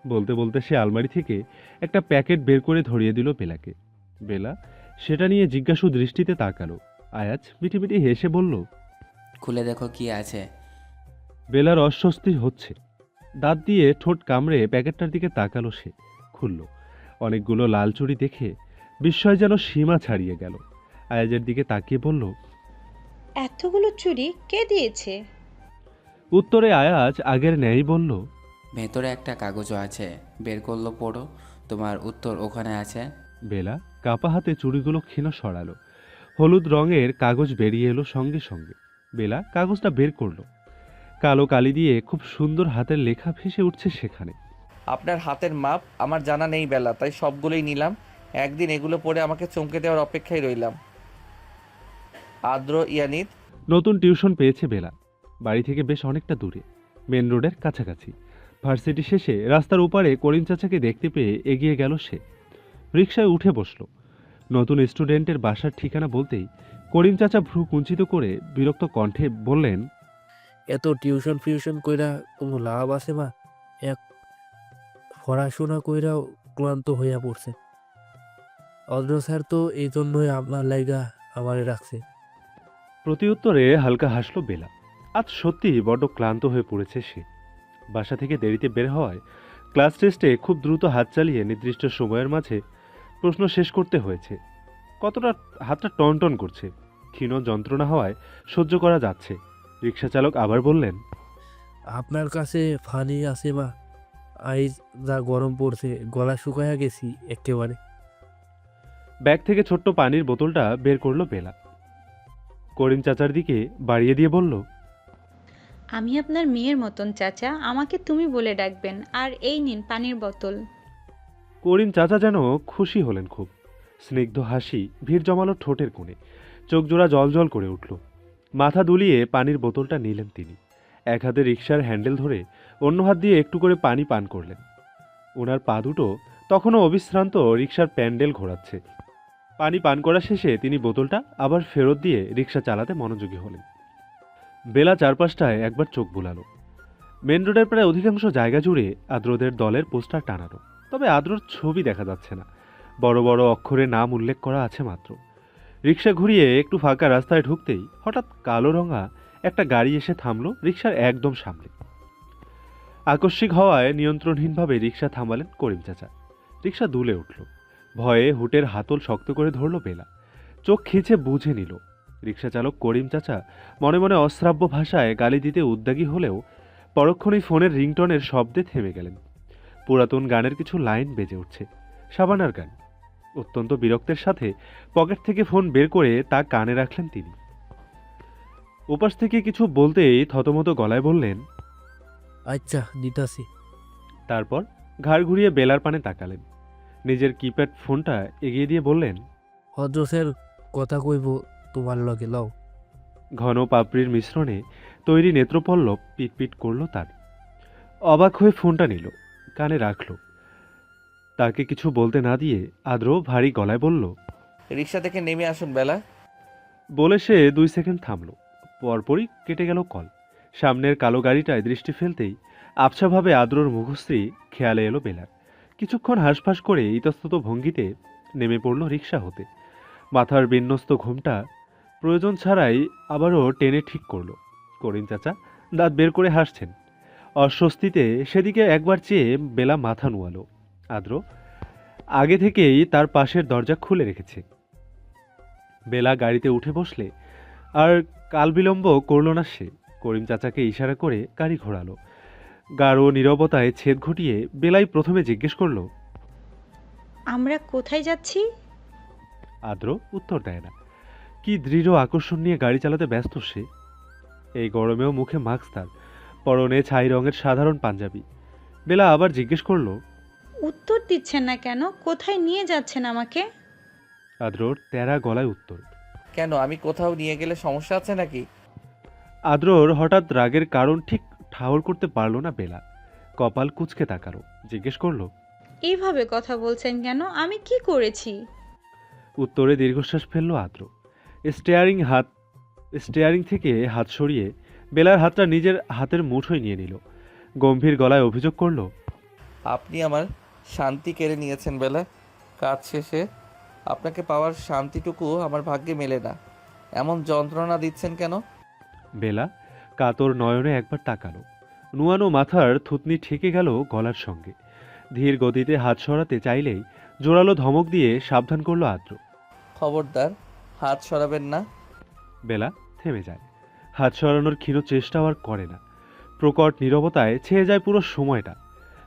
বলতে বলতে সে আলমারি থেকে একটা প্যাকেট বের করে ধরিয়ে দিল বেলাকে। বেলা সেটা নিয়ে জিজ্ঞাসু দৃষ্টিতে তাকালো। আয়াজ মিটিমিটি হেসে বলল,
খুলে দেখো কি আছে।
বেলার অস্বস্তি হচ্ছে। দাঁত দিয়ে ঠোঁট কামড়ে প্যাকেটটার দিকে তাকালো সে। খুলল। অনেকগুলো লাল চুড়ি দেখে বিস্ময় যেন সীমা ছাড়িয়ে গেল। আয়াজের দিকে তাকিয়ে বলল,
এতগুলো চুড়ি কে দিয়েছে?
উত্তরে আয়াজ আগের ন্যায় বলল,
ভেতরে একটা কাগজও আছে, বের করলো, পড়ো। তোমার উত্তর ওখানে আছে।
বেলা কাপা হাতে চুড়িগুলো ক্ষীণ সরালো। হলুদ রঙের কাগজ বেরিয়ে এলো সঙ্গে সঙ্গে। বেলা কাগজটা বের করলো। কালো কালি দিয়ে খুব সুন্দর হাতের লেখা ভেসে উঠছে সেখানে।
আপনার হাতের মাপ আমার জানা নেই বেলা, তাই সবগুলোই নিলাম। একদিন এগুলো পরে আমাকে চমকে দেওয়ার অপেক্ষায় রইলাম। আদ্র ইয়ানিত।
নতুন টিউশন পেয়েছে বেলা। বাড়ি থেকে বেশ অনেকটা দূরে, মেন রোডের কাছাকাছি। ভার্সিটি শেষে রাস্তার ওপারে করিম চাচাকে দেখতে পেয়ে এগিয়ে গেল সে। রিকশায় উঠে বসল। নতুন স্টুডেন্টের বাসার ঠিকানা বলতেই করিম চাচা ভ্রু কুঞ্চিত করে বিরক্ত কণ্ঠে বললেন,
এত টিউশন ফিউশন কইরা কোনো লাভ আছে মা? এক পড়াশোনা কইরাও ক্লান্ত হইয়া পড়ছে। অদ্র স্যার তো এই জন্যই আপনার লাইগা আমারে রাখছে।
প্রতিউত্তরে হালকা হাসল বেলা। আজ সত্যিই বড্ড ক্লান্ত হয়ে পড়েছে সে। বাসা থেকে দেরিতে বের হওয়ায় ক্লাস টেস্টে খুব দ্রুত হাত চালিয়ে নির্দিষ্ট সময়ের মাঝে প্রশ্ন শেষ করতে হয়েছে। কতটা হাতটা টনটন করছে, ক্ষীণ যন্ত্রণা হওয়ায় সহ্য করা যাচ্ছে। রিকশা চালক আবার বললেন,
আপনার কাছে ফানি আছে মা? আইজ যা গরম পড়ছে, গলা শুকায়া গেছি একেবারে।
ব্যাগ থেকে ছোট্ট পানির বোতলটা বের করলো বেলা। করিম চাচার দিকে বাড়িয়ে দিয়ে বলল,
আমি আপনার মেয়ের মতন চাচা, আমাকে তুমি বলে ডাকবেন। আর এই নিন পানির বোতল।
করিম চাচা যেন খুশি হলেন খুব। স্নিগ্ধ হাসি ভিড় জমালো ঠোঁটের কোণে, চোখ জোড়া জল জল করে উঠল। মাথা দুলিয়ে পানির বোতলটা নিলেন তিনি। এক হাতে রিকশার হ্যান্ডেল ধরে অন্য হাত দিয়ে একটু করে পানি পান করলেন। ওনার পা দুটো তখনও অবিশ্রান্ত রিকশার প্যান্ডেল ঘোরাচ্ছে। পানি পান করা শেষে তিনি বোতলটা আবার ফেরত দিয়ে রিকশা চালাতে মনোযোগী হলেন। বেলা চারপাশটায় একবার চোখ বুলালো। মেন রোডের প্রায় অধিকাংশ জায়গা জুড়ে আদ্রদের দলের পোস্টার টানানো, তবে আদ্রর ছবি দেখা যাচ্ছে না। বড় বড় অক্ষরে নাম উল্লেখ করা আছে মাত্র। রিকশা ঘুরিয়ে একটু ফাঁকা রাস্তায় ঢুকতেই হঠাৎ কালো রঙা একটা গাড়ি এসে থামলো রিকশার একদম সামনে। আকস্মিক হওয়ায় নিয়ন্ত্রণহীনভাবে রিকশা থামালেন করিম চাচা। রিকশা দুলে উঠল। ভয়ে হুটের হাতল শক্ত করে ধরল বেলা। চোখ খিচে বুঝে নিল রিকশা চালক করিম চাচা মনে মনে অশ্রাব্য ভাষায় গালি দিতে উদ্যোগী হলেও পরক্ষণেই ফোনের রিংটনের শব্দে থেমে গেলেন। পুরাতন গানের কিছু লাইন বেজে উঠছে, শাবানার গান। অত্যন্ত বিরক্তের সাথে পকেট থেকে ফোন বের করে তা কানে রাখলেন তিনি। ওপাশ থেকে কিছু বলতেই থতমত গলায় বললেন,
আচ্ছা দিতাছি।
তারপর ঘাড় ঘুরিয়ে বেলার পানে তাকালেন। নিজের কিপ্যাড ফোনটা এগিয়ে দিয়ে বললেন,
অদ্র স্যার কথা কইব তোমার লগে লও।
ঘন পাপড়ির মিশ্রণে তৈরি নেত্রপল্লব পিটপিট করল তার। অবাক হয়ে ফোনটা নিল, কানে রাখল। তাকে কিছু বলতে না দিয়ে আদ্র ভারী গলায় বলল,
রিক্সা থেকে নেমে আসুন বেলা।
বলে সে 2 সেকেন্ড থামল। পরপরই কেটে গেল কল। সামনের কালো গাড়িটায় দৃষ্টি ফেলতেই আবছাভাবে আদ্রর মুখশ্রী খেয়ালে এলো বেলার। কিছুক্ষণ হাঁসফাঁস করে ইতস্তত ভঙ্গিতে নেমে পড়ল রিকশা হতে। মাথার বিন্যস্ত ঘুমটা প্রয়োজন ছাড়াই আবারও টেনে ঠিক করল। করিম চাচা দাঁত বের করে হাসছেন। অস্বস্তিতে সেদিকে একবার চেয়ে বেলা মাথা নুয়ালো। আদ্র আগে থেকেই তার পাশের দরজা খুলে রেখেছে। বেলা গাড়িতে উঠে বসলে আর কাল বিলম্ব করল না সে। করিম চাচাকে ইশারা করে গাড়ি ঘোরালো। গাঢ় নীরবতায় ছেদ ঘটিয়ে বেলাই প্রথমে জিজ্ঞেস করল,
আমরা কোথায় যাচ্ছি?
আদ্র উত্তর দেয় না। কি দৃঢ় আকর্ষণ নিয়ে গাড়ি চালাতে ব্যস্ত সে। এই গরমেও মুখে মাস্ক তার, পরনে ছাই রঙের সাধারণ পাঞ্জাবি। বেলা আবার জিজ্ঞেস করল,
উত্তর দিচ্ছেন না কেন? কোথায় নিয়ে যাচ্ছেন আমাকে?
আদ্রর তেরা গলায় উত্তর।
কেন, আমি কোথাও নিয়ে গেলে সমস্যা আছে নাকি?
আদ্রর হঠাৎ রাগের কারণ ঠিক ঠাহর করতে পারল না বেলা। কপাল কুঁচকে তাকালো, জিজ্ঞেস করল,
এইভাবে কথা বলছেন কেন? আমি কি করেছি?
উত্তরে দীর্ঘশ্বাস ফেলল আদ্র। স্টিয়ারিং থেকে হাত সরিয়ে বেলার হাতটা নিজের হাতের মুঠোয় নিয়ে নিল। গম্ভীর গলায় অভিযোগ করল,
আপনি আমার শান্তি কেড়ে নিয়েছেন বেলা। কাজ শেষে আপনাকে পাওয়ার শান্তিটুকু আমার ভাগ্যে মেলে না। এমন যন্ত্রণা দিচ্ছেন কেন?
বেলা কাতর নয়নে একবার তাকালো। নুয়ানো মাথার থুতনি ঠেকে গেল গলার সঙ্গে। ধীর গতিতে হাত সরাতে চাইলেই জোরালো ধমক দিয়ে সাবধান করল আদ্র।
খবরদার, হাত সরাবেন না।
বেলা থেমে যায়। হাত সরানোর ক্ষীণ চেষ্টাও আর করে না। প্রকট নীরবতায় ছেয়ে যায় পুরো সময়টা।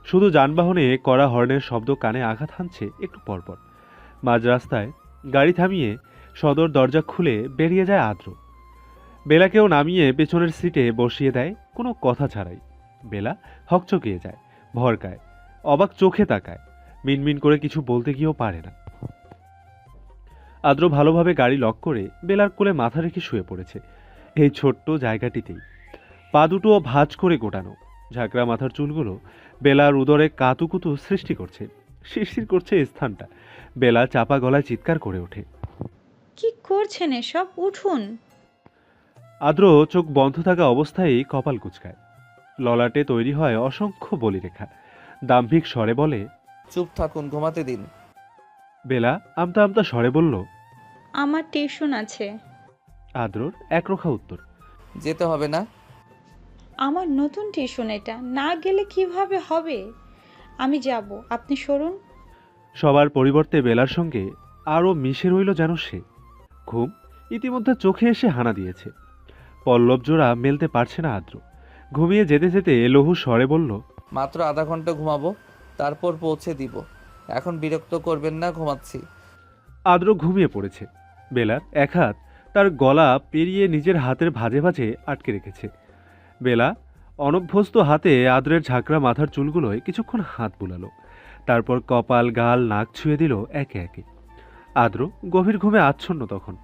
শুধু যানবাহনে কড়া হর্নের শব্দ কানে আঘাত হানছে একটু পরপর। মাঝ রাস্তায় গাড়ি থামিয়ে সদর দরজা খুলে বেরিয়ে যায় আদ্র। বেলাকেও নামিয়ে পেছনের সিটে বসিয়ে দেয় কোনো কথা ছাড়াই। বেলা হকচকিয়ে যায়, ভরকায়, অবাক চোখে তাকায়। মিনমিন করে কিছু বলতে গিয়েও পারে না। আদ্র ভালোভাবে গাড়ি লক করে বেলার কোলে মাথা রেখে শুয়ে পড়েছে এই ছোট্ট জায়গাটিতেই। পা দুটো ভাঁজ করে গোটানো, ঝাঁকড়া মাথার চুলগুলো বেলার উদরে কাতুকুতু সৃষ্টি করছে, শিরশির করছে এই স্থানটা। বেলা চাপা গলায় চিৎকার করে ওঠে।
কি করছেন এসব? উঠুন।
আদ্র চোখ বন্ধ থাকা অবস্থায় কপাল কুঁচকায়। ললাটে তৈরি হয় অসংখ্য বলিরেখা। দাম্ভিক স্বরে বলে,
চুপ থাকুন, ঘুমাতে দিন।
বেলা আমতা আমতা স্বরে বলল।
আমার টিউশন আছে।
আদ্রর একরোখা উত্তর।
যেতে হবে না।
আমার নতুন টিউশন এটা, না গেলে কিভাবে হবে? আমি যাব, আপনি সরুন।
সবার পরিবর্তে বেলার সঙ্গে আরও মিশে রইল যেন সে। ঘুম ইতিমধ্যে চোখে এসে হানা দিয়েছে। পল্লব জোড়া মেলতে পারছে না আদ্র। ঘুমিয়ে যেতে যেতে লঘু স্বরে বলল,
মাত্র আধা ঘন্টা ঘুমাবো, তারপর পৌঁছে দিব। এখন বিরক্ত করবেন না, ঘুমাচ্ছি।
আদ্র ঘুমিয়ে পড়েছে। বেলার এক হাত তার গলা পেরিয়ে নিজের হাতের ভাঁজে ভাঁজে আটকে রেখেছে। বেলা অনভ্যস্ত হাতে আদ্রের ঝাঁকড়া মাথার চুলগুলোয় কিছুক্ষণ হাত বুলালো, তারপর কপাল গাল নাক ছুঁয়ে দিল একে একে। আদ্র গভীর ঘুমে আচ্ছন্ন তখন।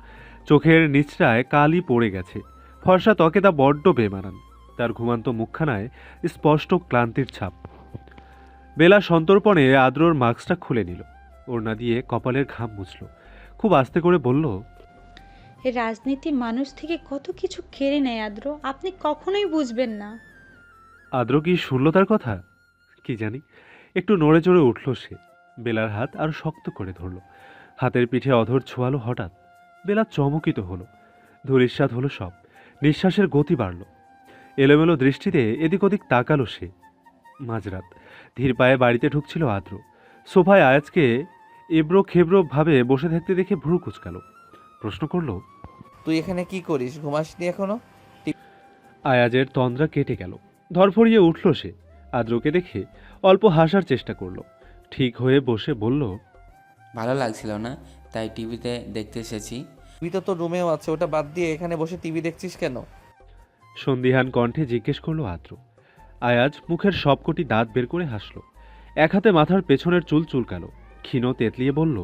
চোখের নিচটায় কালি পড়ে গেছে, ফর্সা ত্বকে তা বড্ড বেমানান। তার ঘুমান্ত মুখখানায় স্পষ্ট ক্লান্তির ছাপ। বেলা সন্তর্পণে আদ্রর মাস্কটা খুলে নিল, ওড়না দিয়ে কপালের ঘাম মুছল, খুব আস্তে করে বলল,
এ রাজনীতি মানুষ থেকে কত কিছু কেড়ে নেয় আদ্র, আপনি কখনোই বুঝবেন না।
আদ্র কি শুনল তার কথা? কি জানি, একটু নড়ে চড়ে উঠল সে। বেলার হাত আরো শক্ত করে ধরল, হাতের পিঠে অধর ছোঁয়ালো হঠাৎ। বেলা চমকিত হলো, ধূলিসাৎ হলো সব, নিঃশ্বাসের গতি বাড়ল। এলোমেলো দৃষ্টিতে এদিক ওদিক তাকালো সে। মাঝরাত, ধীর পায়ে বাড়িতে ঢুকছিল আদ্র। সোফায় আয়াজকে এবড়ো খেবড়ো ভাবে বসে থাকতে দেখে ভ্রু কুচকালো। প্রশ্ন করল,
তুই এখানে কি করিস? ঘুমাসনি এখনো?
আয়াজের তন্দ্রা কেটে গেল, ধরফড়িয়ে উঠল সে। আদ্রকে দেখে অল্প হাসার চেষ্টা করলো, ঠিক হয়ে বসে বলল,
ভালো লাগছিল না, তাই টিভিতে দেখতে এসেছি।
তুই তো তোর রুমেও আছে, ওটা বাদ দিয়ে এখানে বসে টিভি দেখছিস কেন?
সন্দিহান কণ্ঠে জিজ্ঞেস করলো আদ্র। আয়াজ মুখের সবকটি দাঁত বের করে হাসল, এক হাতে মাথার পেছনের চুল চুলকালো, ক্ষীণ তেতলিয়ে বলল,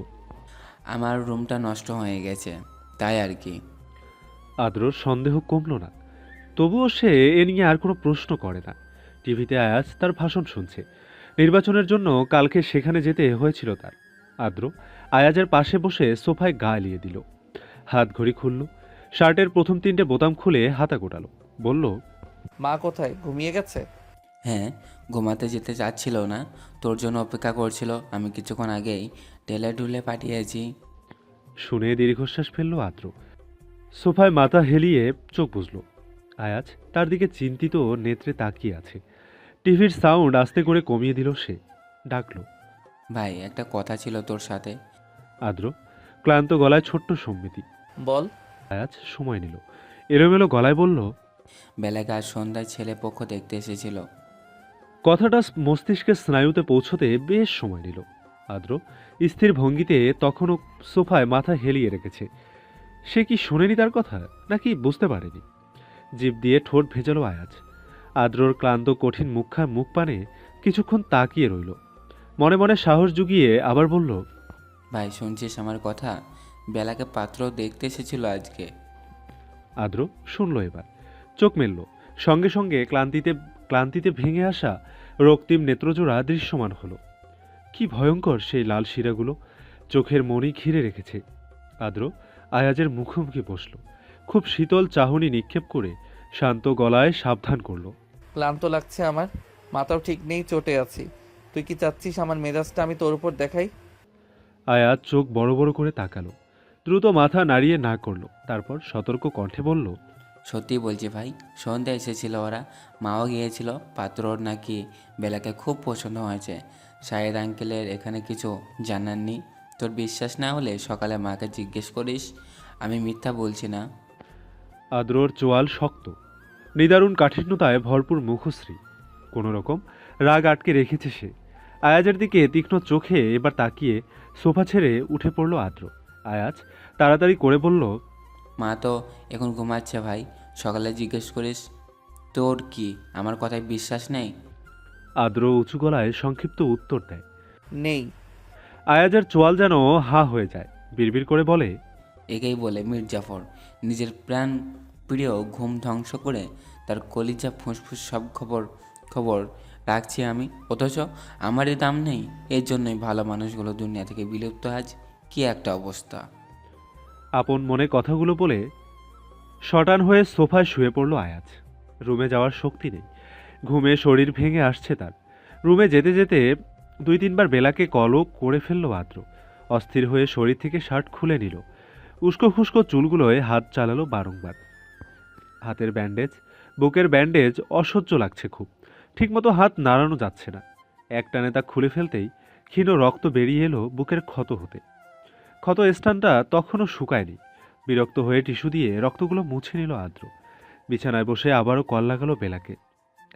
আমার রুমটা নষ্ট হয়ে গেছে, তাই আর কি।
আদ্রর সন্দেহ কমল না, তবুও সে এ নিয়ে আর কোনো প্রশ্ন করে না। টিভিতে আয়াজ তার ভাষণ শুনছে। নির্বাচনের জন্য কালকে সেখানে যেতে হয়েছিল তার। আদ্র আয়াজের পাশে বসে সোফায় গা এলিয়ে দিল, হাত ঘড়ি খুলল, শার্টের প্রথম 3টে বোতাম খুলে হাতা গোটালো, বলল,
মা কোথায়? ঘুমিয়ে গেছে?
হ্যাঁ, ঘুমাতে যেতে চাচ্ছিল না, তোর জন্য অপেক্ষা করছিল। আমি কিছুক্ষণ আগেই টেলে ডুলে পাঠিয়েছি।
শুনে দীর্ঘশ্বাস ফেলল আদ্র। সোফায় মাথা হেলিয়ে চোখ বুঝল। আয়াজ তার দিকে চিন্তিত নেত্রে তাকিয়ে আছে। টিভির সাউন্ড আস্তে করে কমিয়ে দিল সে, ডাকল,
ভাই, একটা কথা ছিল তোর সাথে।
আদ্র ক্লান্ত গলায় ছোট্ট সম্মিতি।
বল।
আয়াজ সময় নিল, এলোমেলো গলায় বলল,
বেলায় আজ সন্ধ্যায় ছেলে পক্ষ দেখতে এসেছিল।
কথাটা মস্তিষ্কের স্নায়ুতে পৌঁছতে বেশ সময় নিল। আদ্র স্থির ভঙ্গিতে তখনও সোফায় মাথা হেলিয়ে রেখেছে। সে কি শোনেনি তার কথা, নাকি বুঝতে পারেনি? জিভ দিয়ে ঠোঁট ভেজালো আয়াজ। আদ্রর ক্লান্ত কঠিন মুখ পানে কিছুক্ষণ তাকিয়ে রইল, মনে মনে সাহস জুগিয়ে আবার বলল,
ভাই, শুনছিস আমার কথা? বেলাকে পাত্র দেখতে এসেছিল আজকে।
আদ্র শুনল এবার, চোখ মেলল, সঙ্গে সঙ্গে ক্লান্তিতে ভেঙে আসা রক্তিম নেত্রজোড়া দৃশ্যমান হলো। কি ভয়ঙ্কর সেই লাল শিরাগুলো, চোখের মণি ঘিরে রেখেছে। আদ্র আয়াজের মুখোমুখি বসল, খুব শীতল চাহনি নিক্ষেপ করে শান্ত গলায় সাবধান করল,
ক্লান্ত লাগছে আমার, মাথাও ঠিক নেই, চোটে আছি। তুই কি চাচ্ছিস আমার মেজাজটা আমি তোর উপর দেখাই?
আয়াজ চোখ বড় বড় করে তাকালো, দ্রুত মাথা নাড়িয়ে না করল, তারপর সতর্ক কণ্ঠে বলল,
সত্যি বলছি ভাই, সন্ধ্যা এসেছিল ওরা, মাও গিয়েছিল। পাত্রর নাকি বেলাকে খুব পছন্দ হয়েছে। শাহেদ আঙ্কেলের এখানে কিছু জানাননি। তোর বিশ্বাস না হলে সকালে মাকে জিজ্ঞেস করিস, আমি মিথ্যা বলছি না।
আদ্রর চোয়াল শক্ত, নিদারুণ কাঠিন্যতায় ভরপুর মুখশ্রী। কোনো রকম রাগ আটকে রেখেছে সে। আয়াজের দিকে তীক্ষ্ণ চোখে এবার তাকিয়ে সোফা ছেড়ে উঠে পড়ল আদ্র। আয়াজ তাড়াতাড়ি করে বলল,
মা তো এখন ঘুমাচ্ছে ভাই, সকালে জিজ্ঞেস করিস। তোর কি আমার কথায় বিশ্বাস নেই?
আদ্র উঁচু গলায় সংক্ষিপ্ত উত্তর দেয়।
নেই।
আয়াজের চোয়াল যেন হা হয়ে যায়, বিড়বিড় করে বলে,
একেই বলে মির্জাফর, নিজের প্রাণ প্রিয় ঘুম ধ্বংস করে তার কলিজা ফুসফুস সব খবর খবর রাখছি আমি, অথচ আমারই দাম নেই। এর জন্যই ভালো মানুষগুলো দুনিয়া থেকে বিলুপ্ত আজ। কি একটা অবস্থা!
আপন মনে কথাগুলো বলে শটান হয়ে সোফায় শুয়ে পড়ল আয়াজ। রুমে যাওয়ার শক্তি নেই, ঘুমে শরীর ভেঙে আসছে তার। রুমে যেতে যেতে 2-3 বার বেলাকে কলও করে ফেলল আদ্র। অস্থির হয়ে শরীর থেকে শার্ট খুলে নিল, উস্কো খুস্কো চুলগুলোয় হাত চালালো বারংবার। হাতের ব্যান্ডেজ, বুকের ব্যান্ডেজ অসহ্য লাগছে খুব, ঠিকমতো হাত নাড়ানো যাচ্ছে না। একটানে তা খুলে ফেলতেই ক্ষীণ রক্ত বেরিয়ে এলো বুকের ক্ষত হতে। ক্ষত স্থানটা তখনও শুকায়নি। বিরক্ত হয়ে টিস্যু দিয়ে রক্তগুলো মুছে নিল আদ্র। বিছানায় বসে আবারও কল লাগালো বেলাকে।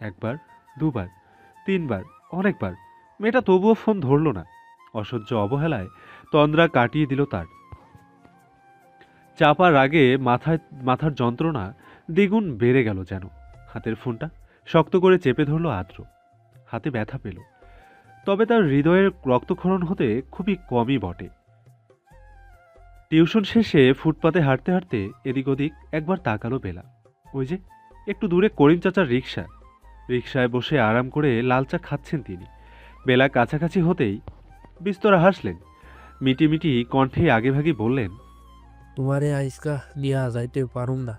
1 বার, 2 বার, 3 বার, অনেকবার। মেয়েটা তবুও ফোন ধরল না। অসহ্য অবহেলায় তন্দ্রা কাটিয়ে দিল তার। চাপার আগে মাথার যন্ত্রণা দ্বিগুণ বেড়ে গেল যেন। হাতের ফোনটা শক্ত করে চেপে ধরল আদ্র। হাতে ব্যথা পেল, তবে তার হৃদয়ের রক্তক্ষরণ হতে খুবই কমই বটে। টিউশন শেষে ফুটপাতে হাঁটতে হাঁটতে এদিক ওদিক একবার তাকালো বেলা। ওই যে একটু দূরে করিম চাচার রিকশা। রিকশায় বসে আরাম করে লাল চা খাচ্ছেন তিনি। বেলা কাছাকাছি হতেই বিস্তরা হাসলেন। মিটিমিটি কণ্ঠে আগেভাগে বললেন,
তোমারে আইসকা নিয়া যাইতে পারুম না,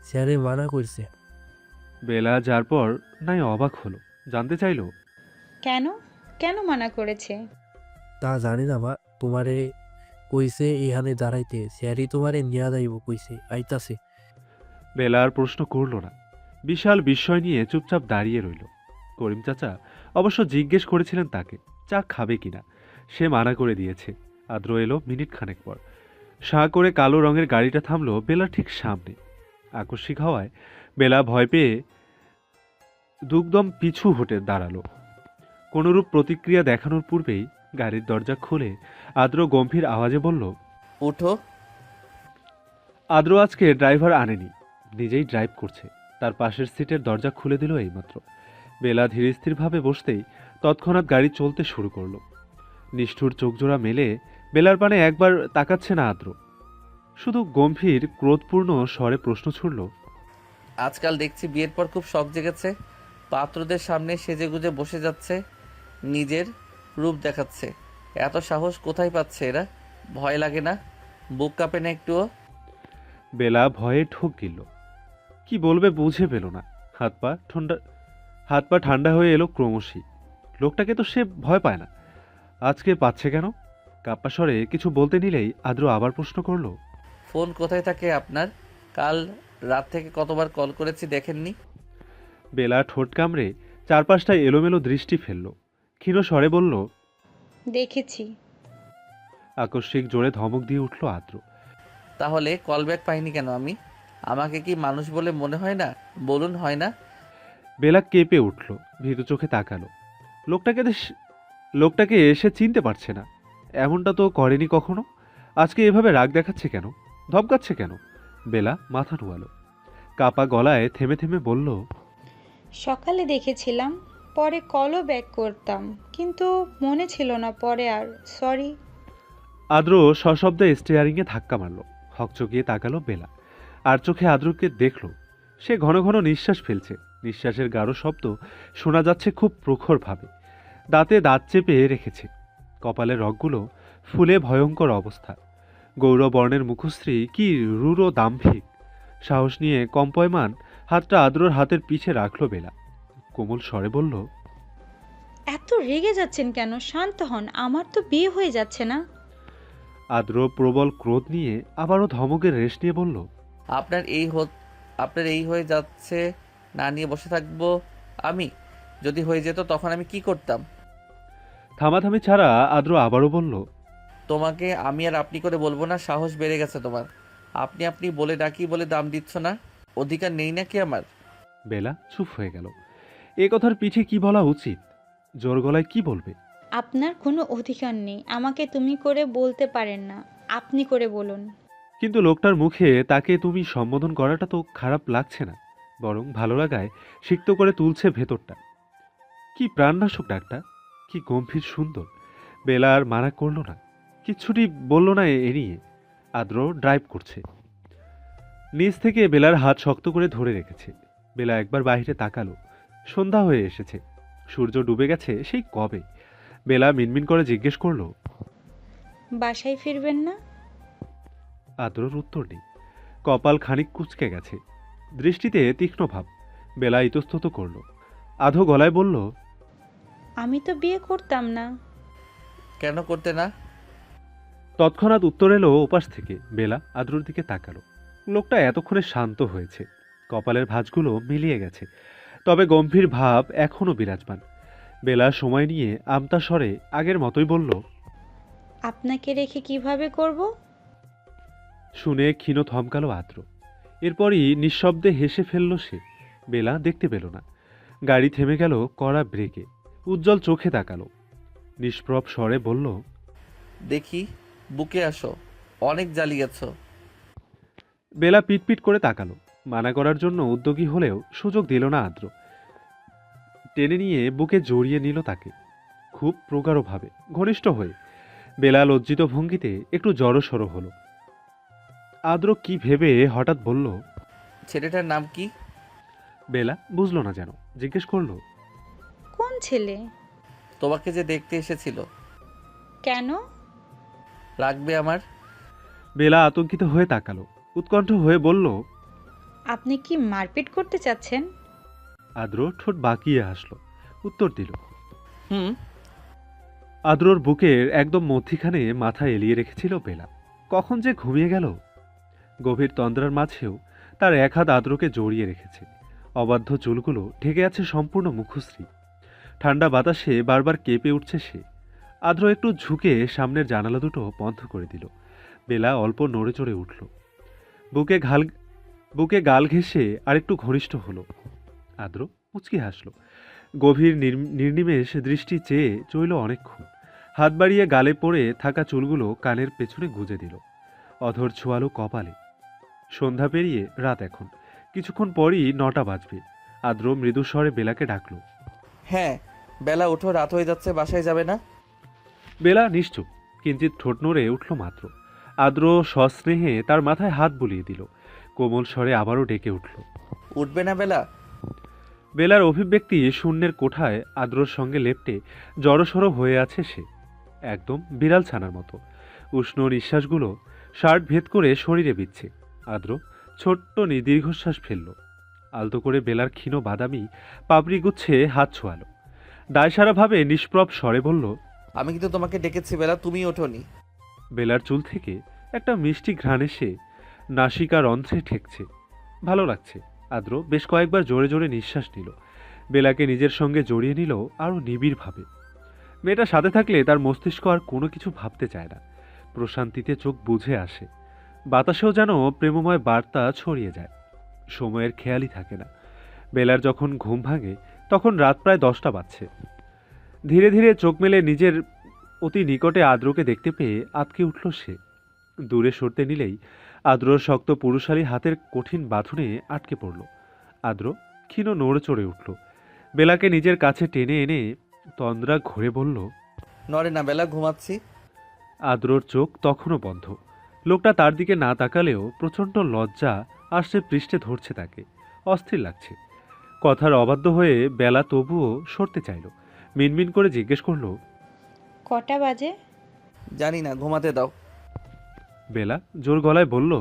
স্যারে মানা করছে।
বেলা যার পর নাই অবাক হলো, জানতে চাইল,
কেন কেন মানা করেছে?
তা জানি না মা, তোমারে কইছে এখানে দাঁড়াইতে, স্যারই তোমারে নিয়া যাইব কইছে, আইতাছে।
বেলা আর প্রশ্ন করল না, বিশাল বিস্ময় নিয়ে চুপচাপ দাঁড়িয়ে রইল। করিম চাচা অবশ্য জিজ্ঞেস করেছিলেন তাকে চা খাবে কিনা, সে মানা করে দিয়েছে। আদ্র এলো মিনিট খানেক পর। সাঁ করে কালো রঙের গাড়িটা থামলো বেলার ঠিক সামনে। আকস্মিক হওয়ায় বেলা ভয় পেয়ে দুকদম পিছু হটে দাঁড়ালো। কোনরূপ প্রতিক্রিয়া দেখানোর পূর্বেই গাড়ির দরজা খুলে আদ্র গম্ভীর আওয়াজে বলল,
উঠো।
আদ্র আজকে ড্রাইভার আনেনি, নিজেই ড্রাইভ করছে। তার পাশের সিটের দরজা খুলে দিল এইমাত্র। বেলা ধীরস্থিরভাবে বসতেই তৎক্ষণাৎ গাড়ি চলতে শুরু করলো। নিষ্ঠুর চোখজোড়া মেলে বেলার পানে একবার তাকাচ্ছে না আদ্র, শুধু গম্ভীর ক্রোধপূর্ণ স্বরে প্রশ্ন ছুড়ল,
আজকাল দেখছি বিয়ের পর খুব শখ জেগেছে, পাত্রদের সামনে সেজেগুজে বসে যাচ্ছে, নিজের রূপ দেখাচ্ছে। এত সাহস কোথায় পাচ্ছে এরা? ভয় লাগে না? বুক কাঁপে না একটুও?
বেলা ভয়ে ঠোক গিলল। কি বলবে বুঝে পেল না। হাত পা ঠান্ডা হয়ে এলো ক্রমশই। লোকটাকে তো সে ভয় পায় না, আজকে পাচ্ছে কেন? কাপ্পা স্বরে কিছু বলতে নিলেই আদ্র আবার প্রশ্ন করল,
ফোন কোথায় থাকে আপনার? কাল রাত থেকে কতবার কল করেছি দেখেননি?
বেলা ঠোঁট কামড়ে চারপাশটায় এলোমেলো দৃষ্টি ফেলল। ক্ষীণ স্বরে বলল,
দেখেছি।
আকস্মিক জোরে ধমক দিয়ে উঠল আদ্র।
তাহলে কল ব্যাক পাইনি কেন আমি? আমাকে কি মানুষ বলে মনে হয় না? বলুন, হয় না?
বেলা কেঁপে উঠল, ভীতু চোখে তাকালো। লোকটাকে সে চিনতে পারছে না। এমনটা তো করেনি কখনো। আজকে এভাবে রাগ দেখাচ্ছে কেন, ধমকাচ্ছে কেন? বেলা মাথা নুয়ালো, কাপা গলায় থেমে থেমে বলল,
সকালে দেখেছিলাম, পরে কলও ব্যাক করতাম, কিন্তু মনে ছিল না পরে আর। সরি।
আদ্র সশব্দে স্টিয়ারিংয়ে ধাক্কা মারল। হকচকিয়ে তাকালো বেলা, আর চোখে আদ্রকে দেখল। সে ঘন ঘন নিঃশ্বাস ফেলছে। নিঃশ্বাসের গাঢ় শব্দ শোনা যাচ্ছে খুব প্রখরভাবে। দাঁতে দাঁত চেপে রেখেছে, কপালের রগগুলো ফুলে ভয়ঙ্কর অবস্থা। গৌরবর্ণের মুখশ্রী কি রূঢ় দাম্ভিক। সাহস নিয়ে কম্পয়মান হাতটা আদ্রর হাতের পিছে রাখল বেলা। কোমল স্বরে বলল,
এত রেগে যাচ্ছেন কেন? শান্ত হন, আমার তো বিয়ে হয়ে যাচ্ছে না।
আদ্র প্রবল ক্রোধ নিয়ে আবারও ধমকের রেশ নিয়ে বলল,
আপনার এই হয়ে যাচ্ছে না নিয়ে বসে থাকবো আমি? যদি হয়ে যেত তখন আমি কি করতাম?
থামাথামি ছাড়া আদ্র আবারও বলল,
তোমাকে আমি আর আপনি করে বলবো না, সাহস বেড়ে গেছে তোমার। আপনি আপনি বলে ডাকি বলে দাম দিচ্ছ না? অধিকার নেই নাকি আমার?
বেলা চুপ হয়ে গেল। এ কথার পিঠে কি বলা উচিত? জোর গলায় কি বলবে?
আপনার কোনো অধিকার নেই, আমাকে তুমি করে বলতে পারেন না, আপনি করে বলুন।
কিন্তু লোকটার মুখে তাকে তুমি সম্বোধন করাটা তো খারাপ লাগছে না, বরং ভালো লাগায় সিক্ত করে তুলছে ভেতরটা। কি প্রাণনাশক ডাকটা, কি গম্ভীর সুন্দর। বেলা আর মানা করল না, কিচ্ছুটি বলল না এ নিয়ে। আদ্র ড্রাইভ করছে। নিচ থেকে বেলার হাত শক্ত করে ধরে রেখেছে। বেলা একবার বাইরে তাকালো। সন্ধ্যা হয়ে এসেছে, সূর্য ডুবে গেছে সেই কবে। বেলা মিনমিন করে জিজ্ঞেস করলো,
বাসায় ফিরবেন না?
আদ্রর উত্তর নেই। কপাল খানিক কুঁচকে গেছে, দৃষ্টিতে তীক্ষ্ণ ভাব। বেলা ইতস্তত করল, আধো গলায় বলল,
আমি তো বিয়ে করতাম না।
কেন করতে না?
তৎক্ষণাৎ উত্তর এলো ওপাশ থেকে। বেলা আদ্রর দিকে তাকালো। লোকটা এতক্ষণে শান্ত হয়েছে, কপালের ভাঁজগুলো মিলিয়ে গেছে, তবে গম্ভীর ভাব এখনো বিরাজমান। বেলা সময় নিয়ে আমতা স্বরে আগের মতোই বলল,
আপনাকে রেখে কিভাবে করব?
শুনে ক্ষীণ থমকালো আদ্র। এরপরই নিঃশব্দে হেসে ফেলল সে। বেলা দেখতে পেল না। গাড়ি থেমে গেল কড়া ব্রেকে। উজ্জ্বল চোখে তাকালো, নিষ্প্রভ স্বরে বলল,
দেখি, বুকে আসো, অনেক জ্বালিয়েছ।
বেলা পিটপিট করে তাকালো। মানা করার জন্য উদ্যোগী হলেও সুযোগ দিল না আদ্র। টেনে নিয়ে বুকে জড়িয়ে নিল তাকে, খুব প্রগাঢ়ভাবে, ঘনিষ্ঠ হয়ে। বেলা লজ্জিত ভঙ্গিতে একটু জড়সড় হলো। আদ্র কি ভেবে হঠাৎ বলল,
ছেলেটার নাম কি?
বেলা বুঝলো না যেন, জিজ্ঞেস করলো,
কোন ছেলে?
তোমাকে যে দেখতে এসেছিল।
কেন?
রাখবে আমার?
বেলা আতঙ্কিত হয়ে তাকালো, উৎকণ্ঠ হয়ে বলল,
আপনি কি মারপিট করতে চাচ্ছেন?
আদ্র ঠোঁট বাঁকিয়ে হাসলো, উত্তর দিল।
হুম।
আদ্রর বুকের একদম মধ্যিখানে মাথা এলিয়ে রেখেছিল বেলা। কখন যে ঘুমিয়ে গেল। গভীর তন্দ্রার মাঝেও তার এক হাত আদ্রকে জড়িয়ে রেখেছে। অবাধ্য চুলগুলো ঢেকে আছে সম্পূর্ণ মুখশ্রী। ঠান্ডা বাতাসে বারবার কেঁপে উঠছে সে। আদ্র একটু ঝুঁকে সামনের জানালা দুটো বন্ধ করে দিল। বেলা অল্প নড়ে চড়ে উঠল, বুকে গাল ঘেঁষে আরেকটু ঘনিষ্ঠ হলো। আদ্র মুচকি হাসল, গভীর নির্নিমেষ দৃষ্টি চেয়ে চইল অনেকক্ষণ। হাত বাড়িয়ে গালে পড়ে থাকা চুলগুলো কানের পেছনে গুজে দিল। অধর ছোয়ালো কপালে। সন্ধ্যা পেরিয়ে রাত এখন, কিছুক্ষণ পরই 9টা বাজবে। আদ্র মৃদু স্বরে বেলাকে ডাকল।
হ্যাঁ, বেলা ওঠো, রাত হয়ে যাচ্ছে, বাসায় যাবে না?
বেলা নিশ্চুপ, কিঞ্চিত ঠোঁট নড়ে উঠল মাত্র। আদ্র সস্নেহে তার মাথায় হাত বুলিয়ে দিল। কোমল স্বরে আবারও ডেকে উঠল,
উঠবে না বেলা?
বেলার অভিব্যক্তি শূন্যের কোঠায় আদ্রর সঙ্গে লেপ্টে জড়সড় হয়ে আছে সে, একদম বিড়াল ছানার মতো। উষ্ণ নিঃশ্বাসগুলো শার্ট ভেদ করে শরীরে বিচ্ছে। আদ্র ছোট্ট দীর্ঘশ্বাস ফেলল। আলতো করে বেলার ক্ষীণ বাদামি পাপড়ি গুচ্ছে হাত ছোঁয়ালো। দায়সারাভাবে নিষ্প্রভ স্বরে বলল,
আমি কিন্তু তোমাকে ডেকেছি বেলা, তুমি ওঠোনি।
বেলার চুল থেকে একটা মিষ্টি ঘ্রাণ এসে নাসিকার অন্ধ্রে ঠেকছে। ভালো লাগছে। আদ্র বেশ কয়েকবার জোরে জোরে নিঃশ্বাস নিল। বেলাকে নিজের সঙ্গে জড়িয়ে নিল আরও নিবিড়ভাবে। মেয়েটা সাথে থাকলে তার মস্তিষ্ক আর কোনো কিছু ভাবতে চায় না। প্রশান্তিতে চোখ বুঝে আসে। বাতাসেও যেন প্রেমময় বার্তা ছড়িয়ে যায়। সময়ের খেয়ালই থাকে না। বেলার যখন ঘুম ভাঙে তখন রাত প্রায় 10টা বাজছে। ধীরে ধীরে চোখ মেলে নিজের অতি নিকটে আদ্রকে দেখতে পেয়ে আতকে উঠল সে। দূরে সরতে নিলেই আদ্রর শক্ত পুরুষালী হাতের কঠিন বাঁধনে আটকে পড়ল। আদ্র ক্ষীণ নড়ে চড়ে উঠল। বেলাকে নিজের কাছে টেনে এনে তন্দ্রা ঘুরে বলল,
নড়ে না বেলা, ঘুমাচ্ছি।
আদ্রর চোখ তখনও বন্ধ। লোকটা তার দিকে না তাকালেও প্রচণ্ড লজ্জা আসছে পৃষ্ঠে ধরছে তাকে। অস্থির লাগছে। কথার অবাধ্য হয়ে বেলা তবুও সরতে চাইল। মিনমিন করে জিজ্ঞেস করল,
কটা বাজে?
জানি না, ঘুমাতে দাও।
বেলা জোর গলায় বলল,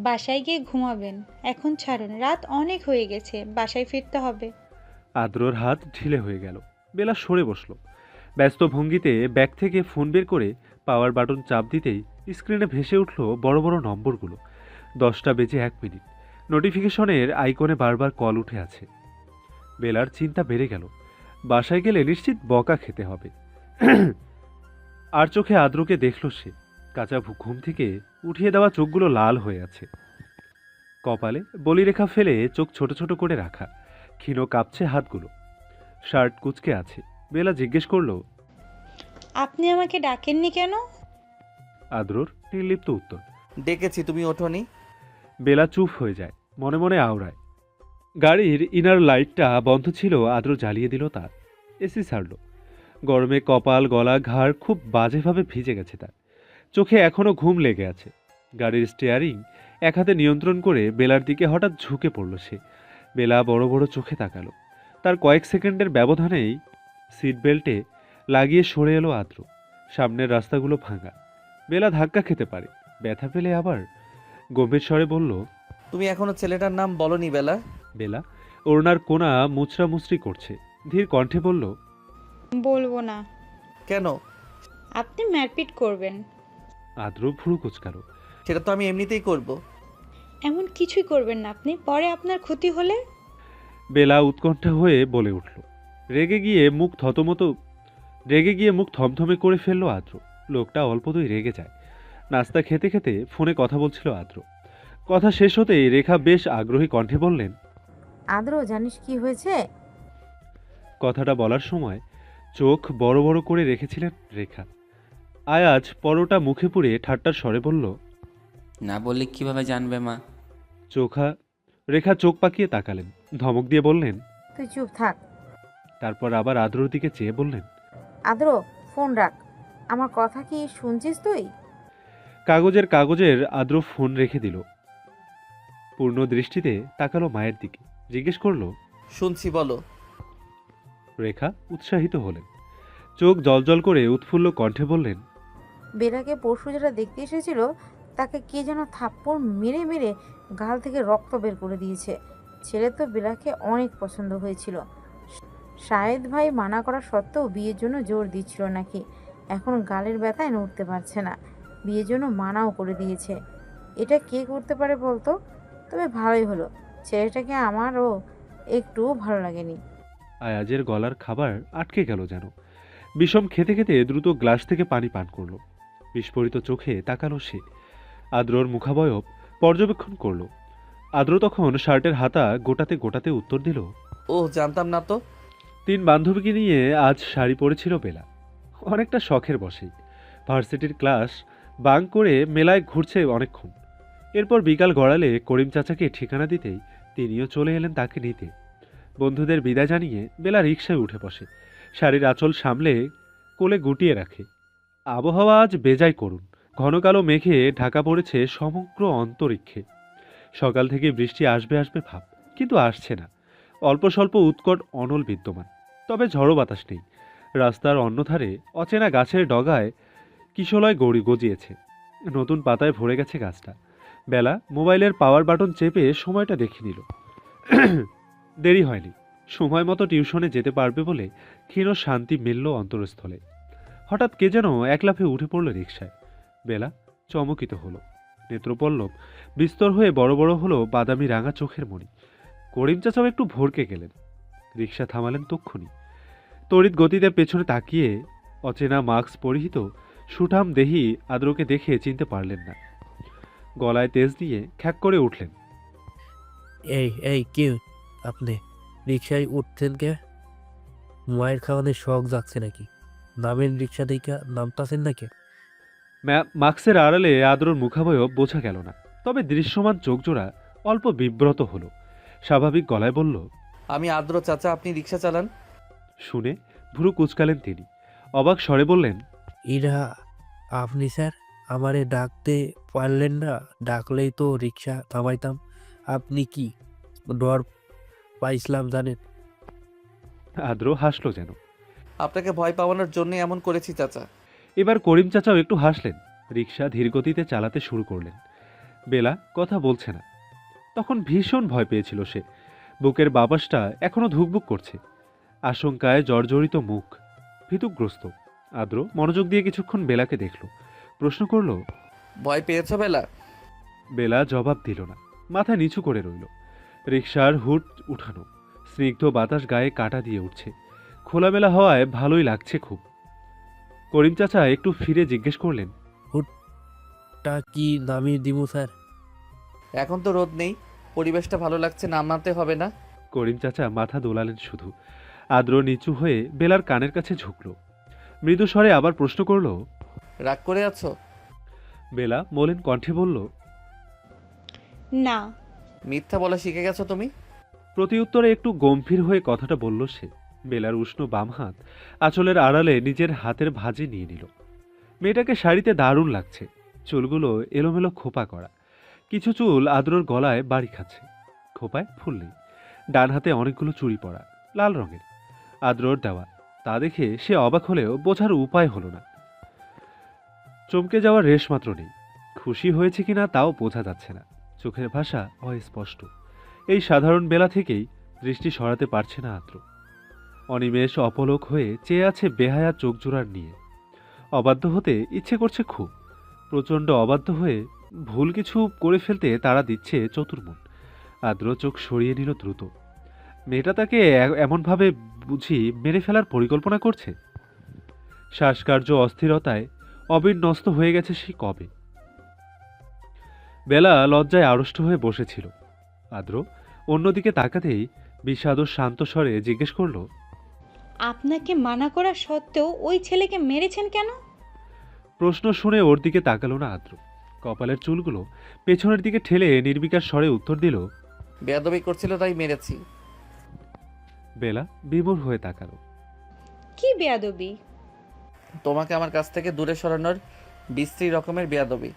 বাসায় গিয়ে ঘুমাবেন, এখন ছাড়ুন, রাত অনেক হয়ে গেছে, বাসায় ফিরতে হবে।
আদ্রর হাত ঢিলে হয়ে গেল। বেলা সরে বসল। ব্যস্ত ভঙ্গিতে ব্যাগ থেকে ফোন বের করে পাওয়ার বাটন চাপ দিতেই স্ক্রিনে ভেসে উঠল বড় বড় নম্বরগুলো। 10টা বেজে 1 মিনিট। নোটিফিকেশনের আইকনে বারবার কল উঠে আছে। বেলার চিন্তা বেড়ে গেল। বাসায় গেলে নিশ্চিত বকা খেতে হবে। আর চোখে আদ্রকে দেখল সে। কাঁচা ঘুম থেকে উঠিয়ে দেওয়া চোখগুলো লাল হয়ে আছে। কপালে বলিরেখা ফেলে চোখ ছোট ছোট করে রাখা। ক্ষীণ কাঁপছে হাতগুলো। শার্ট কুঁচকে আছে। বেলা জিজ্ঞেস করল,
আপনি আমাকে ডাকেননি কেন?
আদ্রর নির্লিপ্ত উত্তর,
ডেকেছি, তুমি ওঠোনি।
বেলা চুপ হয়ে যায়, মনে মনে আওড়ায়। গাড়ির ইনার লাইটটা বন্ধ ছিল। আদ্র জ্বালিয়ে দিল তার। এসি ছাড়ল। গরমে কপাল, গলা, ঘাড় খুব বাজেভাবে ভিজে গেছে তার। চোখে এখনো ঘুম লেগে আছে। গাড়ির স্টিয়ারিং এক হাতে নিয়ন্ত্রণ করে বেলার দিকে হঠাৎ ঝুঁকে পড়ল সে। বেলা বড় বড় চোখে তাকালো। তার কয়েক সেকেন্ডের ব্যবধানেই সিট বেল্টে লাগিয়ে সরে এলো আদ্র। সামনের রাস্তাগুলো ভাঙা, বেলা ধাক্কা খেতে পারে, ব্যথা পেলে আবার। গম্ভীর স্বরে বলল,
তুমি এখনো ছেলেটার নাম বলনি বেলা?
বেলা ওড়নার কোনা মুচড়ামুচড়ি করছে, ধীর কণ্ঠে বলল,
বলবো না।
কেন?
আপনি মারপিট করবেন।
আদ্র ভ্রু কুচকালো।
সেটা তো আমি এমনিতেই করব।
এমন কিছুই করবেন না আপনি, পরে আপনার ক্ষতি হলে।
বেলা উৎকণ্ঠা হয়ে বলে উঠল। রেগে গিয়ে মুখ থমথমে করে ফেললো আদ্র। লোকটা অল্পতেই রেগে যায়। নাস্তা খেতে খেতে ফোনে কথা বলছিল আদ্র। কথা শেষ হতেই রেখা বেশ আগ্রহী কণ্ঠে বললেন,
আদ্র জানিস কি হয়েছে?
কথাটা বলার সময় চোখ বড় বড় করে রেখেছিলেন রেখা। আয়াজ পরোটা মুখে পুড়ে ঠাট্টার স্বরে বলল,
না বললে কিভাবে জানবে মা?
রেখা চোখ পাকিয়ে তাকালেন, ধমক দিয়ে বললেন।
তুই চুপ থাক।
তারপর আবার আদ্রর দিকে চেয়ে বললেন,
আদ্র ফোন রাখ। আমার কথা কি শুনছিস তুই?
কাগজের আদ্র ফোন রেখে দিল। পূর্ণ দৃষ্টিতে তাকালো মায়ের দিকে, জিজ্ঞেস করলো,
শুনছি, বলো।
রেখা উৎসাহিত হলেন, চোখ জলজল করে উৎফুল্ল কণ্ঠে বললেন,
বেলাকে পরশু যেটা দেখতে এসেছিল তাকে কে যেন থাপ্পড় মেরে মেরে গাল থেকে রক্ত বের করে দিয়েছে। ছেলে তো বেলাকে অনেক পছন্দ হয়েছিল। শাহেদ ভাই মানা করা সত্ত্বেও বিয়ের জন্য জোর দিচ্ছিল নাকি। এখন গালের ব্যথায় নড়তে পারছে না, বিয়ের জন্য মানাও করে দিয়েছে। এটা কে করতে পারে বলতো? তবে ভালোই হলো, ছেলেটাকে আমারও একটু ভালো লাগেনি।
আয়াজের গলার খাবার আটকে গেল যেন। বিষম খেতে খেতে দ্রুত গ্লাস থেকে পানি পান করলো। বিস্ফোরিত চোখে তাকালো সে। আদ্রর মুখাবয়ব পর্যবেক্ষণ করলো। আদ্র তখন শার্টের হাতা গোটাতে গোটাতে উত্তর দিল,
জানতাম না তো।
3 বান্ধবীকে নিয়ে আজ শাড়ি পরেছিল বেলা, অনেকটা শখের বশেই। ভার্সিটির ক্লাস বাঙ্ক করে মেলায় ঘুরছে অনেকক্ষণ। এরপর বিকাল গড়ালে করিম চাচাকে ঠিকানা দিতেই তিনিও চলে এলেন তাকে নিতে। বন্ধুদের বিদায় জানিয়ে বেলা রিকশায় উঠে বসে, শাড়ির আঁচল সামলে কোলে গুটিয়ে রাখে। আবহাওয়া আজ বেজায় করুণ, ঘন কালো মেঘে ঢাকা পড়েছে সমগ্র অন্তরিক্ষে। সকাল থেকে বৃষ্টি আসবে আসবে ভাব, কিন্তু আসছে না। অল্প স্বল্প উৎকট অনল বিদ্যমান, তবে ঝড়ো বাতাস নেই। রাস্তার অন্যধারে অচেনা গাছের ডগায় কিশলয় গজিয়েছে, নতুন পাতায় ভরে গেছে গাছটা। বেলা মোবাইলের পাওয়ার বাটন চেপে সময়টা দেখে নিল। দেরি হয়নি, সময় মতো টিউশনে যেতে পারবে বলে ক্ষীণ শান্তি মিলল অন্তরস্থলে। হঠাৎ কে যেন এক লাফে উঠে পড়ল রিকশায়। বেলা চমকিত হলো, নেত্রপল্লব বিস্তর হয়ে বড় বড় হলো বাদামি রাঙা চোখের মণি। করিম চাচাও একটু ভরকে গেলেন, রিকশা থামালেন তক্ষুনি। তড়িৎ গতিতে পেছনে তাকিয়ে অচেনা মাস্ক পরিহিত সুঠাম দেহি আদ্রকে দেখে চিনতে পারলেন না। গলায় তেজ দিয়ে খ্যাক করে উঠলেন,
এই কে আপনি? রিক্সায় উঠছেন কে? মায়ের খাওয়ানোর শখ জাগছে নাকি? নামেন রিক্সা থেকে নামতাছেন নাকি?
মাস্কের আড়ালে আদ্রর মুখাবয়ব বোঝা গেল না, তবে দৃশ্যমান চোখজোড়া অল্প বিব্রত হলো। স্বাভাবিক গলায় বলল,
আমি আদ্র চাচা, আপনি রিক্সা চালান?
শুনে ভ্রু কুচকালেন তিনি, অবাক স্বরে বললেন,
ইরা আপনি স্যার? আমারে ডাকতে পারলেন না? ডাকলেই তো রিক্সা থামাইতাম। আপনি কি ডর পাইছিলাম জানেন?
আদ্র হাসল যেন।
আপনাকে ভয় পাওয়ানোর জন্য এমন করেছি চাচা।
এবার করিম চাচাও একটু হাসলেন। রিকশা ধীরগতিতে চালাতে শুরু করলেন। বেলা কথা বলছে না। তখন ভীষণ ভয় পেয়েছিল সে, বুকের বাপাসটা এখনো ধুকবুক করছে। আশঙ্কায় জর্জরিত মুখ, ভীতুগ্রস্ত। আদ্র মনোযোগ দিয়ে কিছুক্ষণ বেলাকে দেখল, প্রশ্ন করল,
ভয় পেয়েছো বেলা?
বেলা জবাব দিল না, মাথা নিচু করে রইল। রিকশার হুড উঠানো, স্নিগ্ধ বাতাস গায়ে কাটা দিয়ে উঠছে। খোলামেলা হওয়ায় ভালোই লাগছে খুব। করিম চাচা একটু ফিরে জিজ্ঞেস করলেন,
টা কি নামিয়ে দিমু স্যার?
এখন তো রোদ নেই, পরিবেশটা ভালো লাগছে, নামাতে হবে না?
করিম চাচা মাথা দোলালেন শুধু। আদ্র নিচু হয়ে বেলার কানের কাছে ঝুঁকল, মৃদু স্বরে আবার প্রশ্ন করল,
রাগ করে আছো?
বেলা মলিন কণ্ঠে বলল,
না।
মিথ্যা বলা শিখে গেছো তুমি?
প্রতি উত্তরে একটু গম্ভীর হয়ে কথাটা বলল সে। বেলার উষ্ণ বাম হাত আঁচলের আড়ালে নিজের হাতের ভাঁজে নিয়ে নিল। মেয়েটাকে শাড়িতে দারুণ লাগছে, চুলগুলো এলোমেলো খোপা করা। কিছু চুল আদ্রর গলায় বাড়ি খাচ্ছে, খোপায় ফুল নেই। ডান হাতে অনেকগুলো চুড়ি পরা, লাল রঙের, আদ্রর দেওয়া। তা দেখে সে অবাক হলেও বোঝার উপায় হলো না। চমকে যাওয়ার রেশ মাত্র নেই। খুশি হয়েছে কিনা তাও বোঝা যাচ্ছে না, চোখের ভাষা অস্পষ্ট। এই সাধারণ বেলা থেকেই দৃষ্টি সরাতে পারছে না আদ্র। অনিমেষ অপলক হয়ে চেয়ে আছে বেহায়া চোখ জোড়ার নিয়ে। অবাধ্য হতে ইচ্ছে করছে খুব, প্রচণ্ড অবাধ্য হয়ে ভুল কিছু করে ফেলতে তাড়া দিচ্ছে চতুর্মন। আদ্র চোখ সরিয়ে নিল দ্রুত। মেয়েটা তাকে এমনভাবে বুঝি মেরে ফেলার পরিকল্পনা করছে। শ্বাসকার্য অস্থিরতায় অবিন্যস্ত হয়ে গেছে সে কবে। বেলা লজ্জায় আড়ষ্ট হয়ে বসেছিল। আদ্র অন্যদিকে তাকাতেই বিষাদ ও শান্ত স্বরে জিজ্ঞেস করল,
আপনাকে মানা করা সত্ত্বেও ওই ছেলেকে মেরেছেন কেন?
প্রশ্ন শুনে ওর দিকে তাকালো না আদ্র। কপালের চুলগুলো পেছনের দিকে ঠেলে নির্বিকার স্বরে উত্তর দিল,
বেয়াদবি করছিল তাই মেরেছি।
বেলা বিমূঢ় হয়ে তাকালো।
কি বেয়াদবি?
তোমাকে আমার কাছ থেকে দূরে সরানোর বিশ্রী রকমের বেয়াদবি।